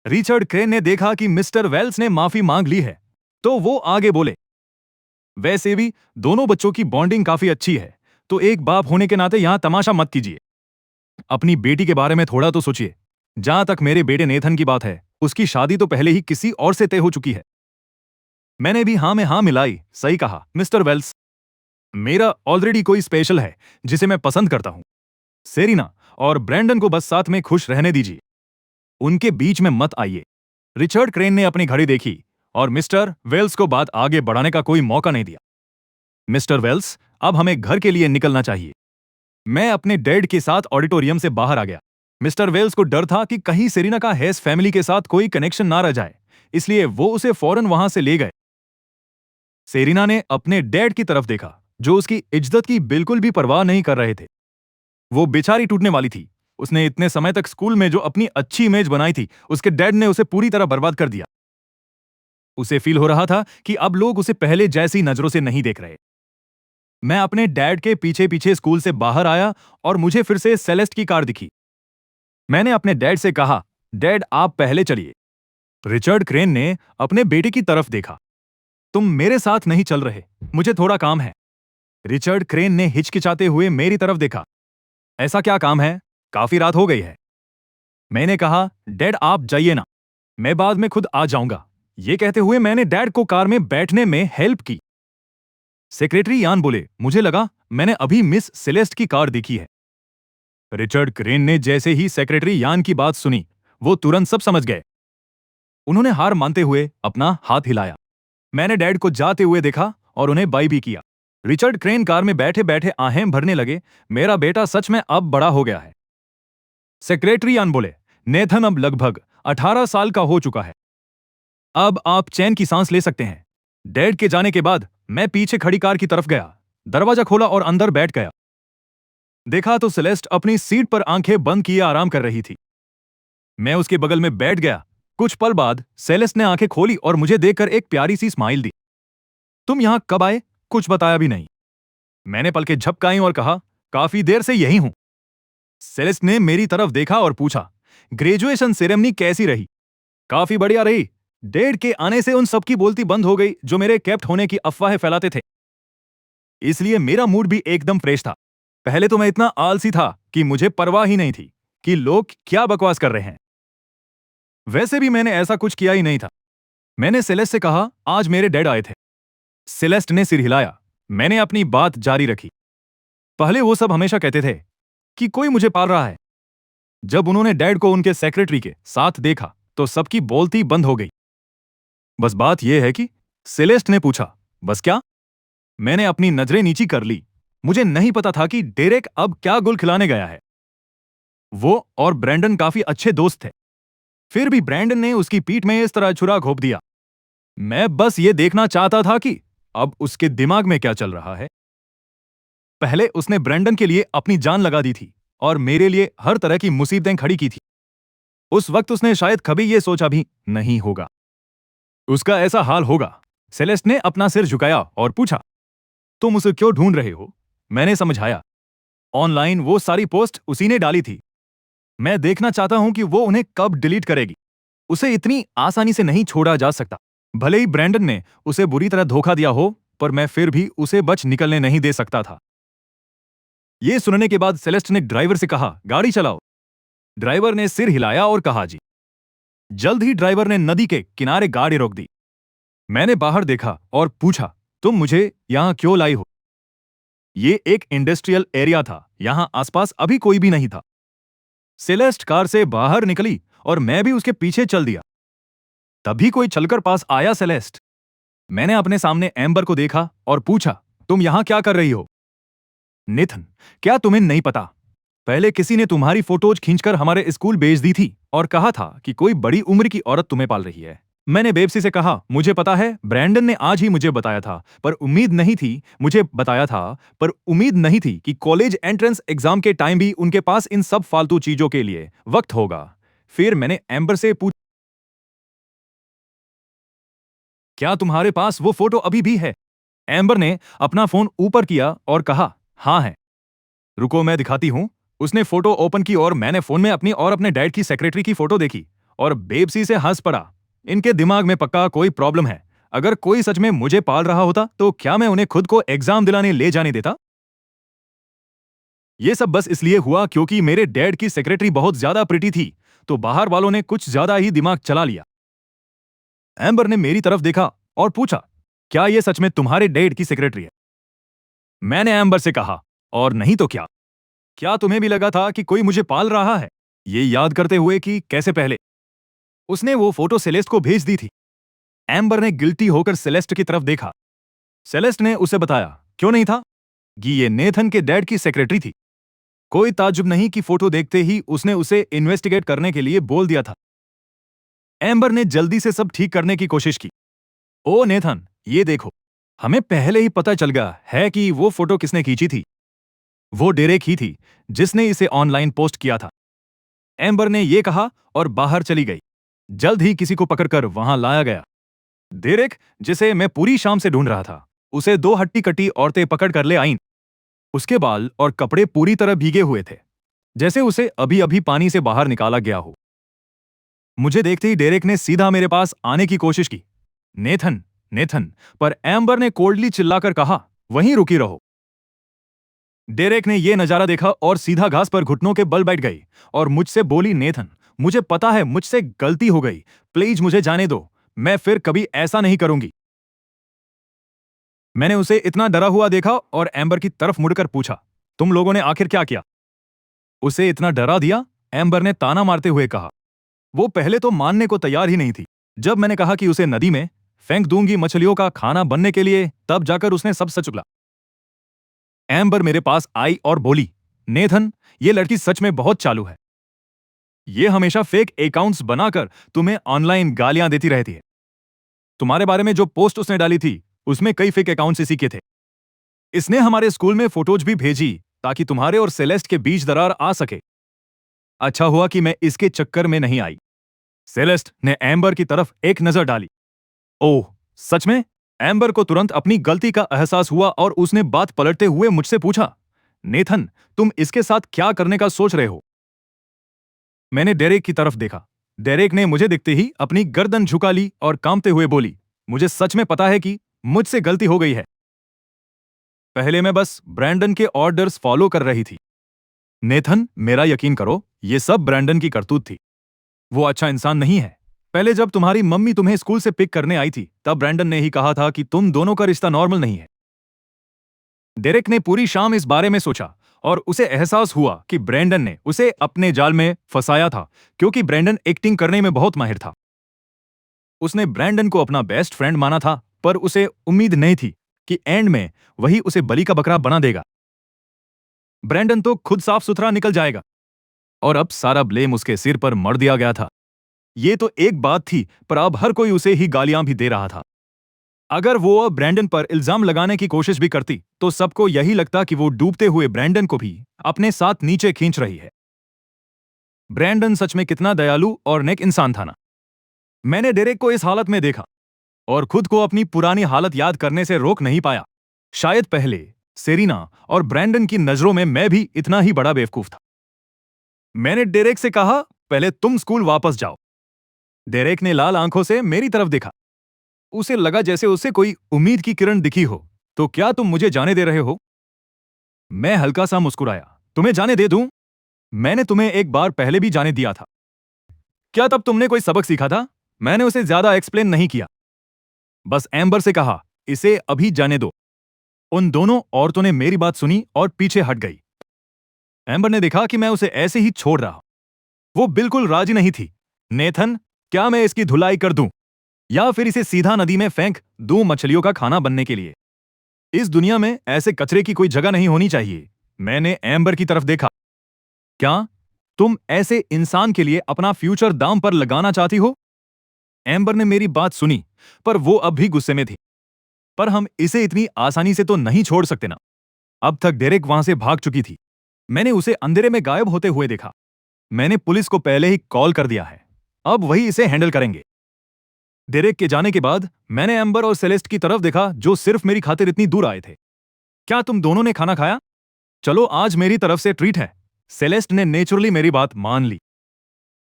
रिचर्ड क्रेन ने देखा कि मिस्टर वेल्स ने माफी मांग ली है, तो वो आगे बोले, वैसे भी दोनों बच्चों की बॉन्डिंग काफी अच्छी है, तो एक बाप होने के नाते यहां तमाशा मत कीजिए। अपनी बेटी के बारे में थोड़ा तो सोचिए। जहां तक मेरे बेटे नेथन की बात है, उसकी शादी तो पहले ही किसी और से तय हो चुकी है। मैंने भी हाँ में हाँ मिलाई। सही कहा मिस्टर वेल्स। मेरा ऑलरेडी कोई स्पेशल है जिसे मैं पसंद करता हूं। सेरिना और ब्रैंडन को बस साथ में खुश रहने दीजिए, उनके बीच में मत आइए। रिचर्ड क्रेन ने अपनी घड़ी देखी और मिस्टर वेल्स को बात आगे बढ़ाने का कोई मौका नहीं दिया। मिस्टर वेल्स, अब हमें घर के लिए निकलना चाहिए। मैं अपने डैड के साथ ऑडिटोरियम से बाहर आ गया। मिस्टर वेल्स को डर था कि कहीं सेरिना का हेस फैमिली के साथ कोई कनेक्शन ना रह जाए, इसलिए वो उसे फौरन वहां से ले गए। सेरिना ने अपने डैड की तरफ देखा, जो उसकी इज्जत की बिल्कुल भी परवाह नहीं कर रहे थे। वो बेचारी टूटने वाली थी। उसने इतने समय तक स्कूल में जो अपनी अच्छी इमेज बनाई थी, उसके डैड ने उसे पूरी तरह बर्बाद कर दिया। उसे फील हो रहा था कि अब लोग उसे पहले जैसी नजरों से नहीं देख रहे। मैं अपने डैड के पीछे पीछे स्कूल से बाहर आया और मुझे फिर से सेलेस्ट की कार दिखी। मैंने अपने डैड से कहा, डैड आप पहले चलिए। रिचर्ड क्रेन ने अपने बेटे की तरफ देखा। तुम मेरे साथ नहीं चल रहे, मुझे थोड़ा काम है। रिचर्ड क्रेन ने हिचकिचाते हुए मेरी तरफ देखा। ऐसा क्या काम है? काफी रात हो गई है। मैंने कहा, डैड आप जाइए ना, मैं बाद में खुद आ जाऊंगा। ये कहते हुए मैंने डैड को कार में बैठने में हेल्प की। सेक्रेटरी यान बोले, मुझे लगा मैंने अभी मिस सेलेस्ट की कार देखी है। रिचर्ड क्रेन ने जैसे ही सेक्रेटरी यान की बात सुनी, वो तुरंत सब समझ गए। उन्होंने हार मानते हुए अपना हाथ हिलाया। मैंने डैड को जाते हुए देखा और उन्हें बाय भी किया। रिचर्ड क्रेन कार में बैठे बैठे आहें भरने लगे, मेरा बेटा सच में अब बड़ा हो गया है। सेक्रेटरी यान बोले, नेथन अब लगभग 18 साल का हो चुका है। अब आप चैन की सांस ले सकते हैं। डैड के जाने के बाद मैं पीछे खड़ी कार की तरफ गया, दरवाजा खोला और अंदर बैठ गया। देखा तो सेलेस्ट अपनी सीट पर आंखें बंद किए आराम कर रही थी। मैं उसके बगल में बैठ गया। कुछ पल बाद सेलेस्ट ने आंखें खोली और मुझे देखकर एक प्यारी सी स्माइल दी। तुम यहां कब आए? कुछ बताया भी नहीं। मैंने पलकें झपकाई और कहा, काफी देर से यही हूं। सेलेस्ट ने मेरी तरफ देखा और पूछा, ग्रेजुएशन सेरेमनी कैसी रही? काफी बढ़िया रही। डैड के आने से उन सबकी बोलती बंद हो गई जो मेरे कैप्ट होने की अफवाहें फैलाते थे। इसलिए मेरा मूड भी एकदम फ्रेश था। पहले तो मैं इतना आलसी था कि मुझे परवाह ही नहीं थी कि लोग क्या बकवास कर रहे हैं। वैसे भी मैंने ऐसा कुछ किया ही नहीं था। मैंने सेलेस्ट से कहा, आज मेरे डैड आए थे। सेलेस्ट ने सिर हिलाया। मैंने अपनी बात जारी रखी। पहले वो सब हमेशा कहते थे कि कोई मुझे पाल रहा है। जब उन्होंने डैड को उनके सेक्रेटरी के साथ देखा तो सबकी बोलती बंद हो गई। बस बात यह है कि सेलेस्ट ने पूछा, बस क्या? मैंने अपनी नजरें नीची कर ली। मुझे नहीं पता था कि डेरेक अब क्या गुल खिलाने गया है। वो और ब्रैंडन काफी अच्छे दोस्त थे। फिर भी ब्रैंडन ने उसकी पीठ में इस तरह छुरा घोंप दिया। मैं बस ये देखना चाहता था कि अब उसके दिमाग में क्या चल रहा है। पहले उसने ब्रैंडन के लिए अपनी जान लगा दी थी और मेरे लिए हर तरह की मुसीबतें खड़ी की थी। उस वक्त उसने शायद कभी ये सोचा भी नहीं होगा उसका ऐसा हाल होगा। सेलेस्ट ने अपना सिर झुकाया और पूछा, तुम उसे क्यों ढूंढ रहे हो? मैंने समझाया, ऑनलाइन वो सारी पोस्ट उसी ने डाली थी। मैं देखना चाहता हूं कि वो उन्हें कब डिलीट करेगी। उसे इतनी आसानी से नहीं छोड़ा जा सकता। भले ही ब्रैंडन ने उसे बुरी तरह धोखा दिया हो, पर मैं फिर भी उसे बच निकलने नहीं दे सकता था। ये सुनने के बाद सेलेस्ट ने ड्राइवर से कहा, गाड़ी चलाओ। ड्राइवर ने सिर हिलाया और कहा, जी। जल्द ही ड्राइवर ने नदी के किनारे गाड़ी रोक दी। मैंने बाहर देखा और पूछा, तुम मुझे यहां क्यों लाई हो? ये एक इंडस्ट्रियल एरिया था, यहां आसपास अभी कोई भी नहीं था। सेलेस्ट कार से बाहर निकली और मैं भी उसके पीछे चल दिया। तभी कोई चलकर पास आया। सेलेस्ट, मैंने अपने सामने एम्बर को देखा और पूछा, तुम यहां क्या कर रही हो? नेथन, क्या तुम्हें नहीं पता? पहले किसी ने तुम्हारी फोटोज खींचकर हमारे स्कूल भेज दी थी और कहा था कि कोई बड़ी उम्र की औरत तुम्हें पाल रही है। मैंने बेबसी से कहा, मुझे पता है, ब्रैंडन ने आज ही मुझे बताया था, पर उम्मीद नहीं थी कि कॉलेज एंट्रेंस एग्जाम के टाइम भी उनके पास इन सब फालतू चीजों के लिए वक्त होगा। फिर मैंने एम्बर से पूछा, क्या तुम्हारे पास वो फोटो अभी भी है? एम्बर ने अपना फोन ऊपर किया और कहा, हाँ है। रुको, मैं दिखाती हूं। उसने फोटो ओपन की और मैंने फोन में अपनी और अपने डैड की सेक्रेटरी की फोटो देखी और बेबसी से हंस पड़ा। इनके दिमाग में पक्का कोई प्रॉब्लम है। अगर कोई सच में मुझे पाल रहा होता तो क्या मैं उन्हें खुद को एग्जाम दिलाने ले जाने देता? ये सब बस इसलिए हुआ क्योंकि मेरे डैड की सेक्रेटरी बहुत ज्यादा प्रिटी थी, तो बाहर वालों ने कुछ ज्यादा ही दिमाग चला लिया। एम्बर ने मेरी तरफ देखा और पूछा, क्या ये सच में तुम्हारे डैड की सेक्रेटरी है? मैंने एम्बर से कहा, और नहीं तो क्या। क्या तुम्हें भी लगा था कि कोई मुझे पाल रहा है? ये याद करते हुए कि कैसे पहले उसने वो फोटो सेलेस्ट को भेज दी थी। एम्बर ने गिल्टी होकर सेलेस्ट की तरफ देखा। सेलेस्ट ने उसे बताया, क्यों नहीं था, कि ये नेथन के डैड की सेक्रेटरी थी। कोई ताज्जुब नहीं कि फोटो देखते ही उसने उसे इन्वेस्टिगेट करने के लिए बोल दिया था। एम्बर ने जल्दी से सब ठीक करने की कोशिश की। ओ नेथन, ये देखो, हमें पहले ही पता चल गया है कि वो फोटो किसने खींची थी। वो डेरेक ही थी जिसने इसे ऑनलाइन पोस्ट किया था। एम्बर ने ये कहा और बाहर चली गई। जल्द ही किसी को पकड़कर वहां लाया गया। डेरेक, जिसे मैं पूरी शाम से ढूंढ रहा था, उसे दो हट्टी कट्टी औरतें पकड़ कर ले आईं। उसके बाल और कपड़े पूरी तरह भीगे हुए थे, जैसे उसे अभी अभी पानी से बाहर निकाला गया हो। मुझे देखते ही डेरेक ने सीधा मेरे पास आने की कोशिश की। नेथन, नेथन, पर एम्बर ने कोल्डली चिल्लाकर कहा, वहीं रुकी रहो। डेरेक ने यह नजारा देखा और सीधा घास पर घुटनों के बल बैठ गई और मुझसे बोली, नेथन, मुझे पता है मुझसे गलती हो गई, प्लीज मुझे जाने दो, मैं फिर कभी ऐसा नहीं करूंगी। मैंने उसे इतना डरा हुआ देखा और एम्बर की तरफ मुड़कर पूछा, तुम लोगों ने आखिर क्या किया? उसे इतना डरा दिया? एम्बर ने ताना मारते हुए कहा। वो पहले तो मानने को तैयार ही नहीं थी। जब मैंने कहा कि उसे नदी में फेंक दूंगी मछलियों का खाना बनने के लिए, तब जाकर उसने सब सच उगला। एम्बर मेरे पास आई और बोली, नेथन, ये लड़की सच में बहुत चालू है। ये हमेशा फेक अकाउंट्स बनाकर तुम्हें ऑनलाइन गालियां देती रहती है। तुम्हारे बारे में जो पोस्ट उसने डाली थी, उसमें कई फेक अकाउंट्स इसी के थे। इसने हमारे स्कूल में फोटोज भी भेजी ताकि तुम्हारे और सेलेस्ट के बीच दरार आ सके। अच्छा हुआ कि मैं इसके चक्कर में नहीं आई। सेलेस्ट ने एम्बर की तरफ एक नजर डाली। ओह, सच में? एम्बर को तुरंत अपनी गलती का एहसास हुआ और उसने बात पलटते हुए मुझसे पूछा, नेथन, तुम इसके साथ क्या करने का सोच रहे हो? मैंने डेरेक की तरफ देखा। डेरेक ने मुझे देखते ही अपनी गर्दन झुका ली और कांपते हुए बोली, मुझे सच में पता है कि मुझसे गलती हो गई है। पहले मैं बस ब्रैंडन के ऑर्डर्स फॉलो कर रही थी। नेथन, मेरा यकीन करो, ये सब ब्रैंडन की करतूत थी। वो अच्छा इंसान नहीं है। पहले जब तुम्हारी मम्मी तुम्हें स्कूल से पिक करने आई थी, तब ब्रैंडन ने ही कहा था कि तुम दोनों का रिश्ता नॉर्मल नहीं है। डेरेक ने पूरी शाम इस बारे में सोचा और उसे एहसास हुआ कि ब्रैंडन ने उसे अपने जाल में फंसाया था, क्योंकि ब्रैंडन एक्टिंग करने में बहुत माहिर था। उसने ब्रैंडन को अपना बेस्ट फ्रेंड माना था, पर उसे उम्मीद नहीं थी कि एंड में वही उसे बलि का बकरा बना देगा। ब्रैंडन तो खुद साफ सुथरा निकल जाएगा और अब सारा ब्लेम उसके सिर पर मढ़ दिया गया था। ये तो एक बात थी, पर अब हर कोई उसे ही गालियां भी दे रहा था। अगर वो अब ब्रैंडन पर इल्जाम लगाने की कोशिश भी करती, तो सबको यही लगता कि वो डूबते हुए ब्रैंडन को भी अपने साथ नीचे खींच रही है। ब्रैंडन सच में कितना दयालु और नेक इंसान था ना। मैंने डेरेक को इस हालत में देखा और खुद को अपनी पुरानी हालत याद करने से रोक नहीं पाया। शायद पहले सेरीना और ब्रैंडन की नजरों में मैं भी इतना ही बड़ा बेवकूफ था। मैंने डेरेक से कहा, पहले तुम स्कूल वापस जाओ। डेरेक ने लाल आंखों से मेरी तरफ देखा। उसे लगा जैसे उसे कोई उम्मीद की किरण दिखी हो। तो क्या तुम मुझे जाने दे रहे हो? मैं हल्का सा मुस्कुराया। तुम्हें जाने दे दूं? मैंने तुम्हें एक बार पहले भी जाने दिया था। क्या तब तुमने कोई सबक सीखा था? मैंने उसे ज्यादा एक्सप्लेन नहीं किया, बस एम्बर से कहा, इसे अभी जाने दो। उन दोनों औरतों ने मेरी बात सुनी और पीछे हट गई। एम्बर ने देखा कि मैं उसे ऐसे ही छोड़ रहा। वो बिल्कुल राजी नहीं थी। नेथन, क्या मैं इसकी धुलाई कर दूं या फिर इसे सीधा नदी में फेंक दूं मछलियों का खाना बनने के लिए? इस दुनिया में ऐसे कचरे की कोई जगह नहीं होनी चाहिए। मैंने एम्बर की तरफ देखा। क्या तुम ऐसे इंसान के लिए अपना फ्यूचर दांव पर लगाना चाहती हो? एम्बर ने मेरी बात सुनी, पर वो अब भी गुस्से में थी। पर हम इसे इतनी आसानी से तो नहीं छोड़ सकते ना। अब तक डेरेक वहां से भाग चुकी थी। मैंने उसे अंधेरे में गायब होते हुए देखा। मैंने पुलिस को पहले ही कॉल कर दिया है। अब वही इसे हैंडल करेंगे। डेरेक के जाने के बाद मैंने एम्बर और सेलेस्ट की तरफ देखा, जो सिर्फ मेरी खातिर इतनी दूर आए थे। क्या तुम दोनों ने खाना खाया? चलो, आज मेरी तरफ से ट्रीट है। सेलेस्ट ने नेचुरली मेरी बात मान ली।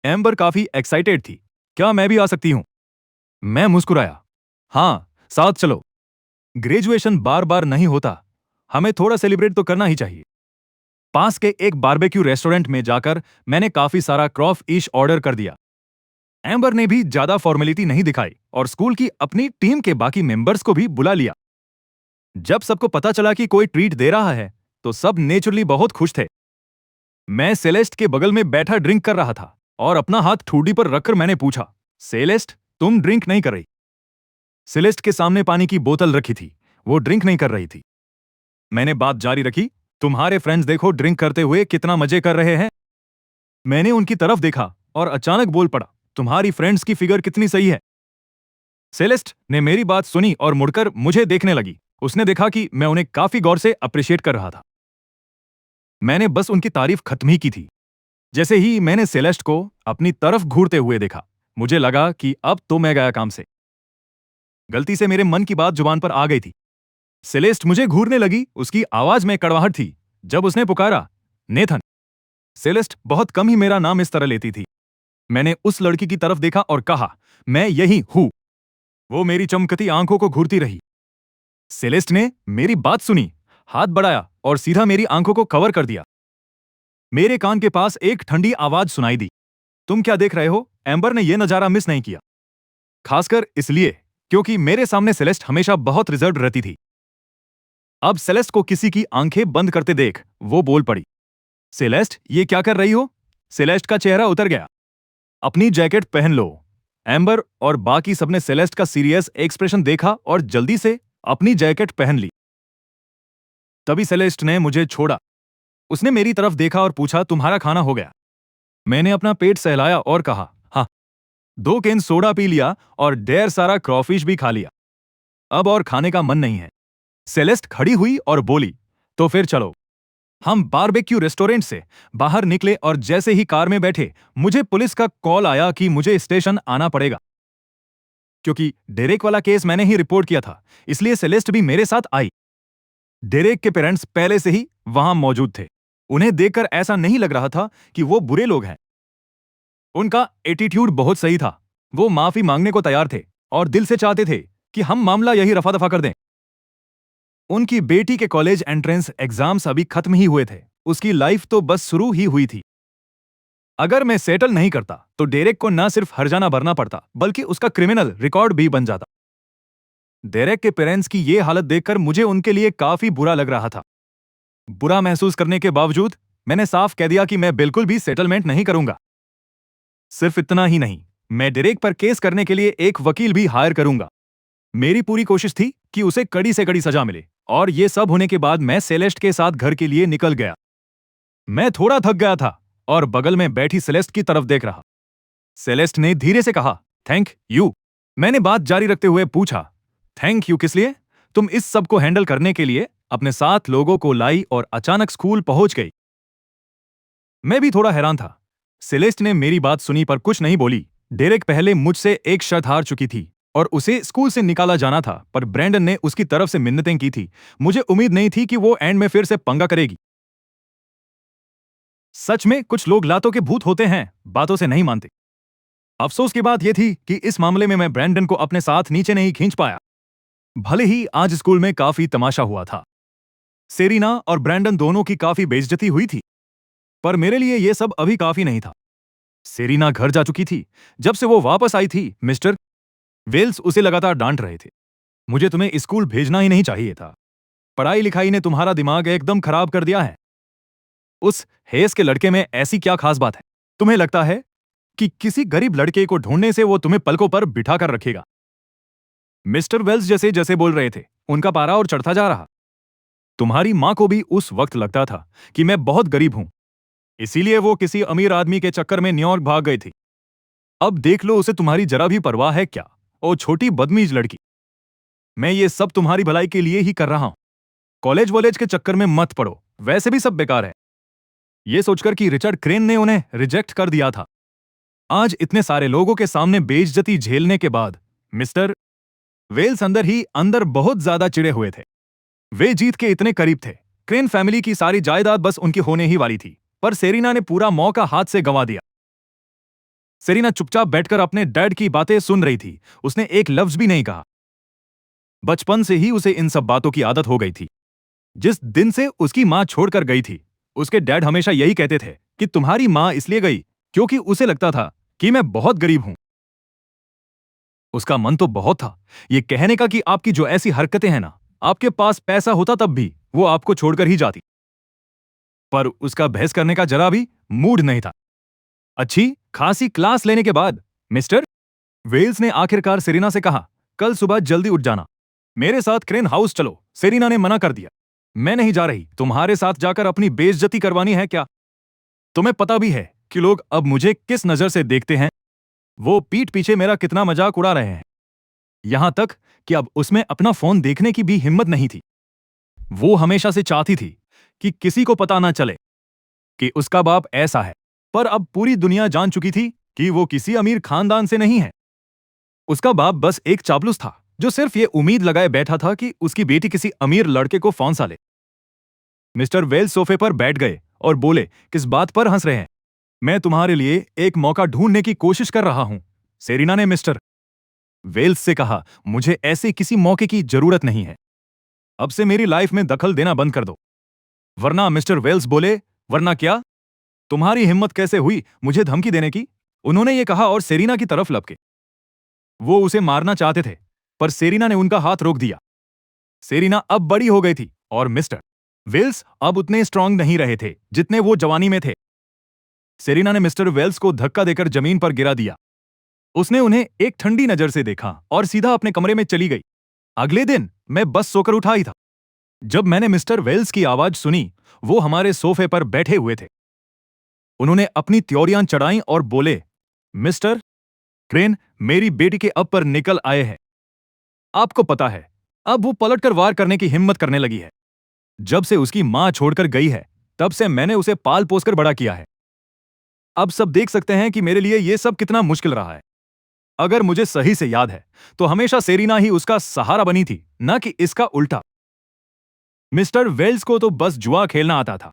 एम्बर काफी एक्साइटेड थी। क्या मैं भी आ सकती हूं? मैं मुस्कुराया। हाँ, साथ चलो। ग्रेजुएशन बार बार नहीं होता। हमें थोड़ा सेलिब्रेट तो करना ही चाहिए। पास के एक बारबेक्यू रेस्टोरेंट में जाकर मैंने काफी सारा क्रॉफ इश ऑर्डर कर दिया। एम्बर ने भी ज्यादा फॉर्मेलिटी नहीं दिखाई और स्कूल की अपनी टीम के बाकी मेंबर्स को भी बुला लिया। जब सबको पता चला कि कोई ट्रीट दे रहा है, तो सब नेचुरली बहुत खुश थे। मैं सेलेस्ट के बगल में बैठा ड्रिंक कर रहा था और अपना हाथ ठूडी पर रखकर मैंने पूछा, सेलेस्ट, तुम ड्रिंक नहीं कर रही? सेलेस्ट के सामने पानी की बोतल रखी थी। वो ड्रिंक नहीं कर रही थी। मैंने बात जारी रखी, तुम्हारे फ्रेंड्स देखो ड्रिंक करते हुए कितना मजे कर रहे हैं। मैंने उनकी तरफ देखा और अचानक बोल पड़ा, तुम्हारी फ्रेंड्स की फिगर कितनी सही है। सेलेस्ट ने मेरी बात सुनी और मुड़कर मुझे देखने लगी। उसने देखा कि मैं उन्हें काफी गौर से अप्रिशिएट कर रहा था। मैंने बस उनकी तारीफ खत्म ही की थी। जैसे ही मैंने सेलेस्ट को अपनी तरफ घूरते हुए देखा, मुझे लगा कि अब तो मैं गया काम से। गलती से मेरे मन की बात जुबान पर आ गई थी। सेलेस्ट मुझे घूरने लगी। उसकी आवाज में कड़वाहट थी जब उसने पुकारा, नेथन। सेलेस्ट बहुत कम ही मेरा नाम इस तरह लेती थी। मैंने उस लड़की की तरफ देखा और कहा, मैं यही हूं। वो मेरी चमकती आंखों को घूरती रही। सेलेस्ट ने मेरी बात सुनी, हाथ बढ़ाया और सीधा मेरी आंखों को कवर कर दिया। मेरे कान के पास एक ठंडी आवाज सुनाई दी, तुम क्या देख रहे हो? एम्बर ने यह नजारा मिस नहीं किया, खासकर इसलिए क्योंकि मेरे सामने सेलेस्ट हमेशा बहुत रिजर्व रहती थी। अब सेलेस्ट को किसी की आंखें बंद करते देख वो बोल पड़ी, सेलेस्ट, ये क्या कर रही हो? सेलेस्ट का चेहरा उतर गया। अपनी जैकेट पहन लो। एम्बर और बाकी सबने सेलेस्ट का सीरियस एक्सप्रेशन देखा और जल्दी से अपनी जैकेट पहन ली। तभी सेलेस्ट ने मुझे छोड़ा। उसने मेरी तरफ देखा और पूछा, तुम्हारा खाना हो गया? मैंने अपना पेट सहलाया और कहा, हाँ। 2 कैन सोडा पी लिया और ढेर सारा क्रॉफिश भी खा लिया। अब और खाने का मन नहीं है। सेलेस्ट खड़ी हुई और बोली, तो फिर चलो। हम बारबेक्यू रेस्टोरेंट से बाहर निकले और जैसे ही कार में बैठे, मुझे पुलिस का कॉल आया कि मुझे स्टेशन आना पड़ेगा। क्योंकि डेरेक वाला केस मैंने ही रिपोर्ट किया था, इसलिए सेलेस्ट भी मेरे साथ आई। डेरेक के पेरेंट्स पहले से ही वहां मौजूद थे। उन्हें देखकर ऐसा नहीं लग रहा था कि वो बुरे लोग हैं। उनका एटीट्यूड बहुत सही था। वो माफी मांगने को तैयार थे और दिल से चाहते थे कि हम मामला यही रफा दफा कर दें। उनकी बेटी के कॉलेज एंट्रेंस एग्जाम्स अभी खत्म ही हुए थे। उसकी लाइफ तो बस शुरू ही हुई थी। अगर मैं सेटल नहीं करता तो डेरेक को न सिर्फ हर्जाना भरना पड़ता, बल्कि उसका क्रिमिनल रिकॉर्ड भी बन जाता। डेरेक के पेरेंट्स की ये हालत देखकर मुझे उनके लिए काफी बुरा लग रहा था। बुरा महसूस करने के बावजूद मैंने साफ कह दिया कि मैं बिल्कुल भी सेटलमेंट नहीं करूंगा। सिर्फ इतना ही नहीं, मैं डेरेक पर केस करने के लिए एक वकील भी हायर करूंगा। मेरी पूरी कोशिश थी कि उसे कड़ी से कड़ी सजा मिले। और ये सब होने के बाद मैं सेलेस्ट के साथ घर के लिए निकल गया। मैं थोड़ा थक गया था और बगल में बैठी सेलेस्ट की तरफ देख रहा। सेलेस्ट ने धीरे से कहा, थैंक यू। मैंने बात जारी रखते हुए पूछा, थैंक यू किस लिए? तुम इस सब को हैंडल करने के लिए अपने साथ लोगों को लाई और अचानक स्कूल पहुंच गई। मैं भी थोड़ा हैरान था। सेलेस्ट ने मेरी बात सुनी पर कुछ नहीं बोली। डेरेक पहले मुझसे एक शर्त हार चुकी थी और उसे स्कूल से निकाला जाना था, पर ब्रैंडन ने उसकी तरफ से मिन्नतें की थी। मुझे उम्मीद नहीं थी कि वो एंड में फिर से पंगा करेगी। सच में कुछ लोग लातों के भूत होते हैं, बातों से नहीं मानते। अफसोस की बात यह थी कि इस मामले में मैं ब्रैंडन को अपने साथ नीचे नहीं खींच पाया। भले ही आज स्कूल में काफी तमाशा हुआ था, सेरिना और ब्रैंडन दोनों की काफी बेइज्जती हुई थी, पर मेरे लिए यह सब अभी काफी नहीं था। सेरिना घर जा चुकी थी। जब से वो वापस आई थी, मिस्टर वेल्स उसे लगातार डांट रहे थे। मुझे तुम्हें स्कूल भेजना ही नहीं चाहिए था। पढ़ाई लिखाई ने तुम्हारा दिमाग एकदम खराब कर दिया है। उस हेस के लड़के में ऐसी क्या खास बात है? तुम्हें लगता है कि किसी गरीब लड़के को ढूंढने से वो तुम्हें पलकों पर बिठा कर रखेगा? मिस्टर वेल्स जैसे जैसे बोल रहे थे, उनका पारा और चढ़ता जा रहा। तुम्हारी मां को भी उस वक्त लगता था कि मैं बहुत गरीब हूं, इसीलिए वो किसी अमीर आदमी के चक्कर में न्यूयॉर्क भाग गई थी। अब देख लो, उसे तुम्हारी जरा भी परवाह है क्या? ओ छोटी बदतमीज लड़की, मैं ये सब तुम्हारी भलाई के लिए ही कर रहा हूं। कॉलेज वॉलेज के चक्कर में मत पड़ो, वैसे भी सब बेकार है। ये सोचकर कि रिचर्ड क्रेन ने उन्हें रिजेक्ट कर दिया था, आज इतने सारे लोगों के सामने बेइज्जती झेलने के बाद मिस्टर वेल्स अंदर ही अंदर बहुत ज्यादा चिढ़े हुए थे। वे जीत के इतने करीब थे। क्रेन फैमिली की सारी जायदाद बस उनकी होने ही वाली थी, पर सेरिना ने पूरा मौका हाथ से गंवा दिया। सेरिना चुपचाप बैठकर अपने डैड की बातें सुन रही थी। उसने एक लफ्ज भी नहीं कहा। बचपन से ही उसे इन सब बातों की आदत हो गई थी। जिस दिन से उसकी मां छोड़कर गई थी, उसके डैड हमेशा यही कहते थे कि तुम्हारी मां इसलिए गई क्योंकि उसे लगता था कि मैं बहुत गरीब हूं। उसका मन तो बहुत था ये कहने का कि आपकी जो ऐसी हरकतें हैं ना, आपके पास पैसा होता तब भी वो आपको छोड़कर ही जाती, पर उसका बहस करने का जरा भी मूड नहीं था। अच्छी खासी क्लास लेने के बाद मिस्टर वेल्स ने आखिरकार सेरिना से कहा, कल सुबह जल्दी उठ जाना, मेरे साथ क्रेन हाउस चलो। सेरिना ने मना कर दिया। मैं नहीं जा रही, तुम्हारे साथ जाकर अपनी बेइज्जती करवानी है क्या? तुम्हें पता भी है कि लोग अब मुझे किस नजर से देखते हैं। वो पीठ पीछे मेरा कितना मजाक उड़ा रहे हैं, यहां तक कि अब उसमें अपना फोन देखने की भी हिम्मत नहीं थी। वो हमेशा से चाहती थी कि किसी को पता ना चले कि उसका बाप ऐसा है, पर अब पूरी दुनिया जान चुकी थी कि वो किसी अमीर खानदान से नहीं है। उसका बाप बस एक चापलूस था जो सिर्फ ये उम्मीद लगाए बैठा था कि उसकी बेटी किसी अमीर लड़के को फौंसा ले। मिस्टर वेल्स सोफे पर बैठ गए और बोले, किस बात पर हंस रहे हैं? मैं तुम्हारे लिए एक मौका ढूंढने की कोशिश कर रहा हूं। सेरिना ने मिस्टर वेल्स से कहा, मुझे ऐसे किसी मौके की जरूरत नहीं है। अब से मेरी लाइफ में दखल देना बंद कर दो, वरना। मिस्टर वेल्स बोले, वरना क्या? तुम्हारी हिम्मत कैसे हुई मुझे धमकी देने की? उन्होंने ये कहा और सेरिना की तरफ लपके। वो उसे मारना चाहते थे, पर सेरिना ने उनका हाथ रोक दिया। सेरिना अब बड़ी हो गई थी और मिस्टर वेल्स अब उतने स्ट्रांग नहीं रहे थे जितने वो जवानी में थे। सेरिना ने मिस्टर वेल्स को धक्का देकर जमीन पर गिरा दिया। उसने उन्हें एक ठंडी नजर से देखा और सीधा अपने कमरे में चली गई। अगले दिन मैं बस सोकर उठा ही था जब मैंने मिस्टर वेल्स की आवाज सुनी। वो हमारे सोफे पर बैठे हुए थे। उन्होंने अपनी त्योरियां चढ़ाई और बोले, मिस्टर क्रेन, मेरी बेटी के अब पर निकल आए हैं। आपको पता है, अब वो पलटकर वार करने की हिम्मत करने लगी है। जब से उसकी मां छोड़कर गई है, तब से मैंने उसे पाल पोसकर बड़ा किया है। अब सब देख सकते हैं कि मेरे लिए यह सब कितना मुश्किल रहा है। अगर मुझे सही से याद है तो हमेशा सेरिना ही उसका सहारा बनी थी, न कि इसका उल्टा। मिस्टर वेल्स को तो बस जुआ खेलना आता था,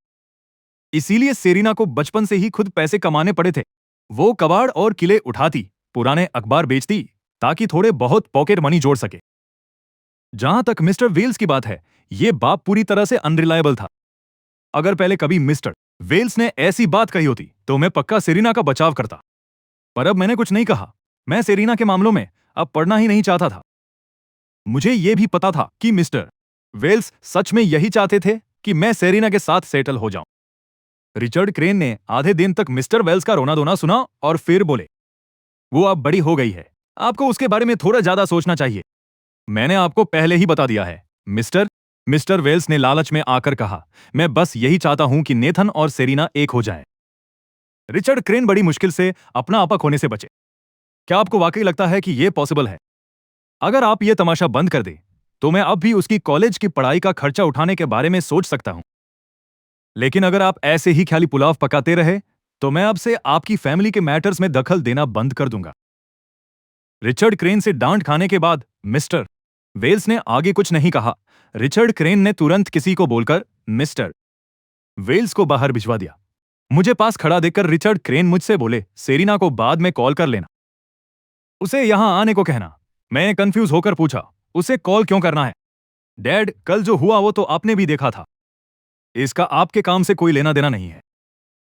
इसीलिए सेरिना को बचपन से ही खुद पैसे कमाने पड़े थे। वो कबाड़ और किले उठाती, पुराने अखबार बेचती, ताकि थोड़े बहुत पॉकेट मनी जोड़ सके। जहां तक मिस्टर वेल्स की बात है, ये बाप पूरी तरह से अनरिलायबल था। अगर पहले कभी मिस्टर वेल्स ने ऐसी बात कही होती तो मैं पक्का सेरिना का बचाव करता, पर अब मैंने कुछ नहीं कहा। मैं सेरिना के मामलों में अब पढ़ना ही नहीं चाहता था। मुझे यह भी पता था कि मिस्टर वेल्स सच में यही चाहते थे कि मैं सेरिना के साथ सेटल हो जाऊं। रिचर्ड क्रेन ने आधे दिन तक मिस्टर वेल्स का रोना धोना सुना और फिर बोले, वो अब बड़ी हो गई है, आपको उसके बारे में थोड़ा ज्यादा सोचना चाहिए। मैंने आपको पहले ही बता दिया है मिस्टर मिस्टर वेल्स ने लालच में आकर कहा, मैं बस यही चाहता हूं कि नेथन और सेरिना एक हो जाएं। रिचर्ड क्रेन बड़ी मुश्किल से अपना आपा खोने से बचे। क्या आपको वाकई लगता है कि यह पॉसिबल है? अगर आप ये तमाशा बंद कर दे तो मैं अब भी उसकी कॉलेज की पढ़ाई का खर्चा उठाने के बारे में सोच सकता हूं। लेकिन अगर आप ऐसे ही ख्याली पुलाव पकाते रहे तो मैं अब से आपकी फैमिली के मैटर्स में दखल देना बंद कर दूंगा। रिचर्ड क्रेन से डांट खाने के बाद मिस्टर वेल्स ने आगे कुछ नहीं कहा। रिचर्ड क्रेन ने तुरंत किसी को बोलकर मिस्टर वेल्स को बाहर भिजवा दिया। मुझे पास खड़ा देखकर रिचर्ड क्रेन मुझसे बोले, सेरिना को बाद में कॉल कर लेना, उसे यहां आने को कहना। मैं कंफ्यूज होकर पूछा, उसे कॉल क्यों करना है? डैड, कल जो हुआ वो तो आपने भी देखा था। इसका आपके काम से कोई लेना देना नहीं है।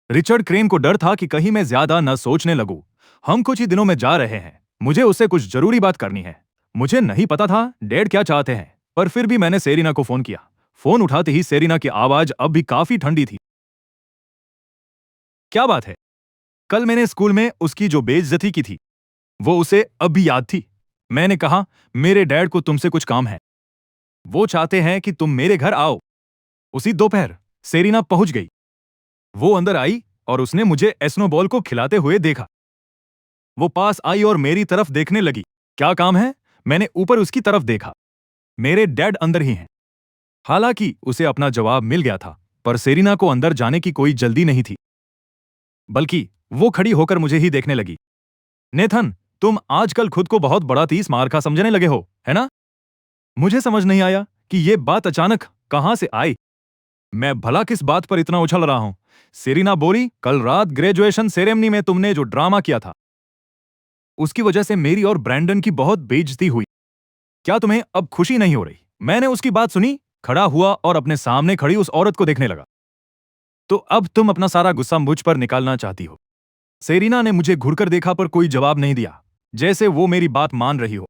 रिचर्ड क्रेन को डर था कि कहीं मैं ज्यादा न सोचने लगूं। हम कुछ ही दिनों में जा रहे हैं, मुझे उससे कुछ जरूरी बात करनी है। मुझे नहीं पता था डैड क्या चाहते हैं, पर फिर भी मैंने सेरिना को फोन किया। फोन उठाते ही सेरिना की आवाज अब भी काफी ठंडी थी। क्या बात है? कल मैंने स्कूल में उसकी जो बेइज्जती की थी, वो उसे अब भी याद थी। मैंने कहा, मेरे डैड को तुमसे कुछ काम है, वो चाहते हैं कि तुम मेरे घर आओ। उसी दोपहर सेरिना पहुंच गई। वो अंदर आई और उसने मुझे एस्नोबॉल को खिलाते हुए देखा। वो पास आई और मेरी तरफ देखने लगी। क्या काम है? मैंने ऊपर उसकी तरफ देखा। मेरे डैड अंदर ही हैं। हालांकि उसे अपना जवाब मिल गया था, पर सेरिना को अंदर जाने की कोई जल्दी नहीं थी, बल्कि वो खड़ी होकर मुझे ही देखने लगी। नेथन, तुम आजकल खुद को बहुत बड़ा 30 मार का समझने लगे हो, है ना? मुझे समझ नहीं आया कि ये बात अचानक कहां से आई। मैं भला किस बात पर इतना उछल रहा हूं? सेरिना बोली, कल रात ग्रेजुएशन सेरेमनी में तुमने जो ड्रामा किया था, उसकी वजह से मेरी और ब्रैंडन की बहुत बेइज्जती हुई। क्या तुम्हें अब खुशी नहीं हो रही? मैंने उसकी बात सुनी, खड़ा हुआ और अपने सामने खड़ी उस औरत को देखने लगा। तो अब तुम अपना सारा गुस्सा मुझ पर निकालना चाहती हो? सेरिना ने मुझे घुरकर देखा पर कोई जवाब नहीं दिया, जैसे वो मेरी बात मान रही हो।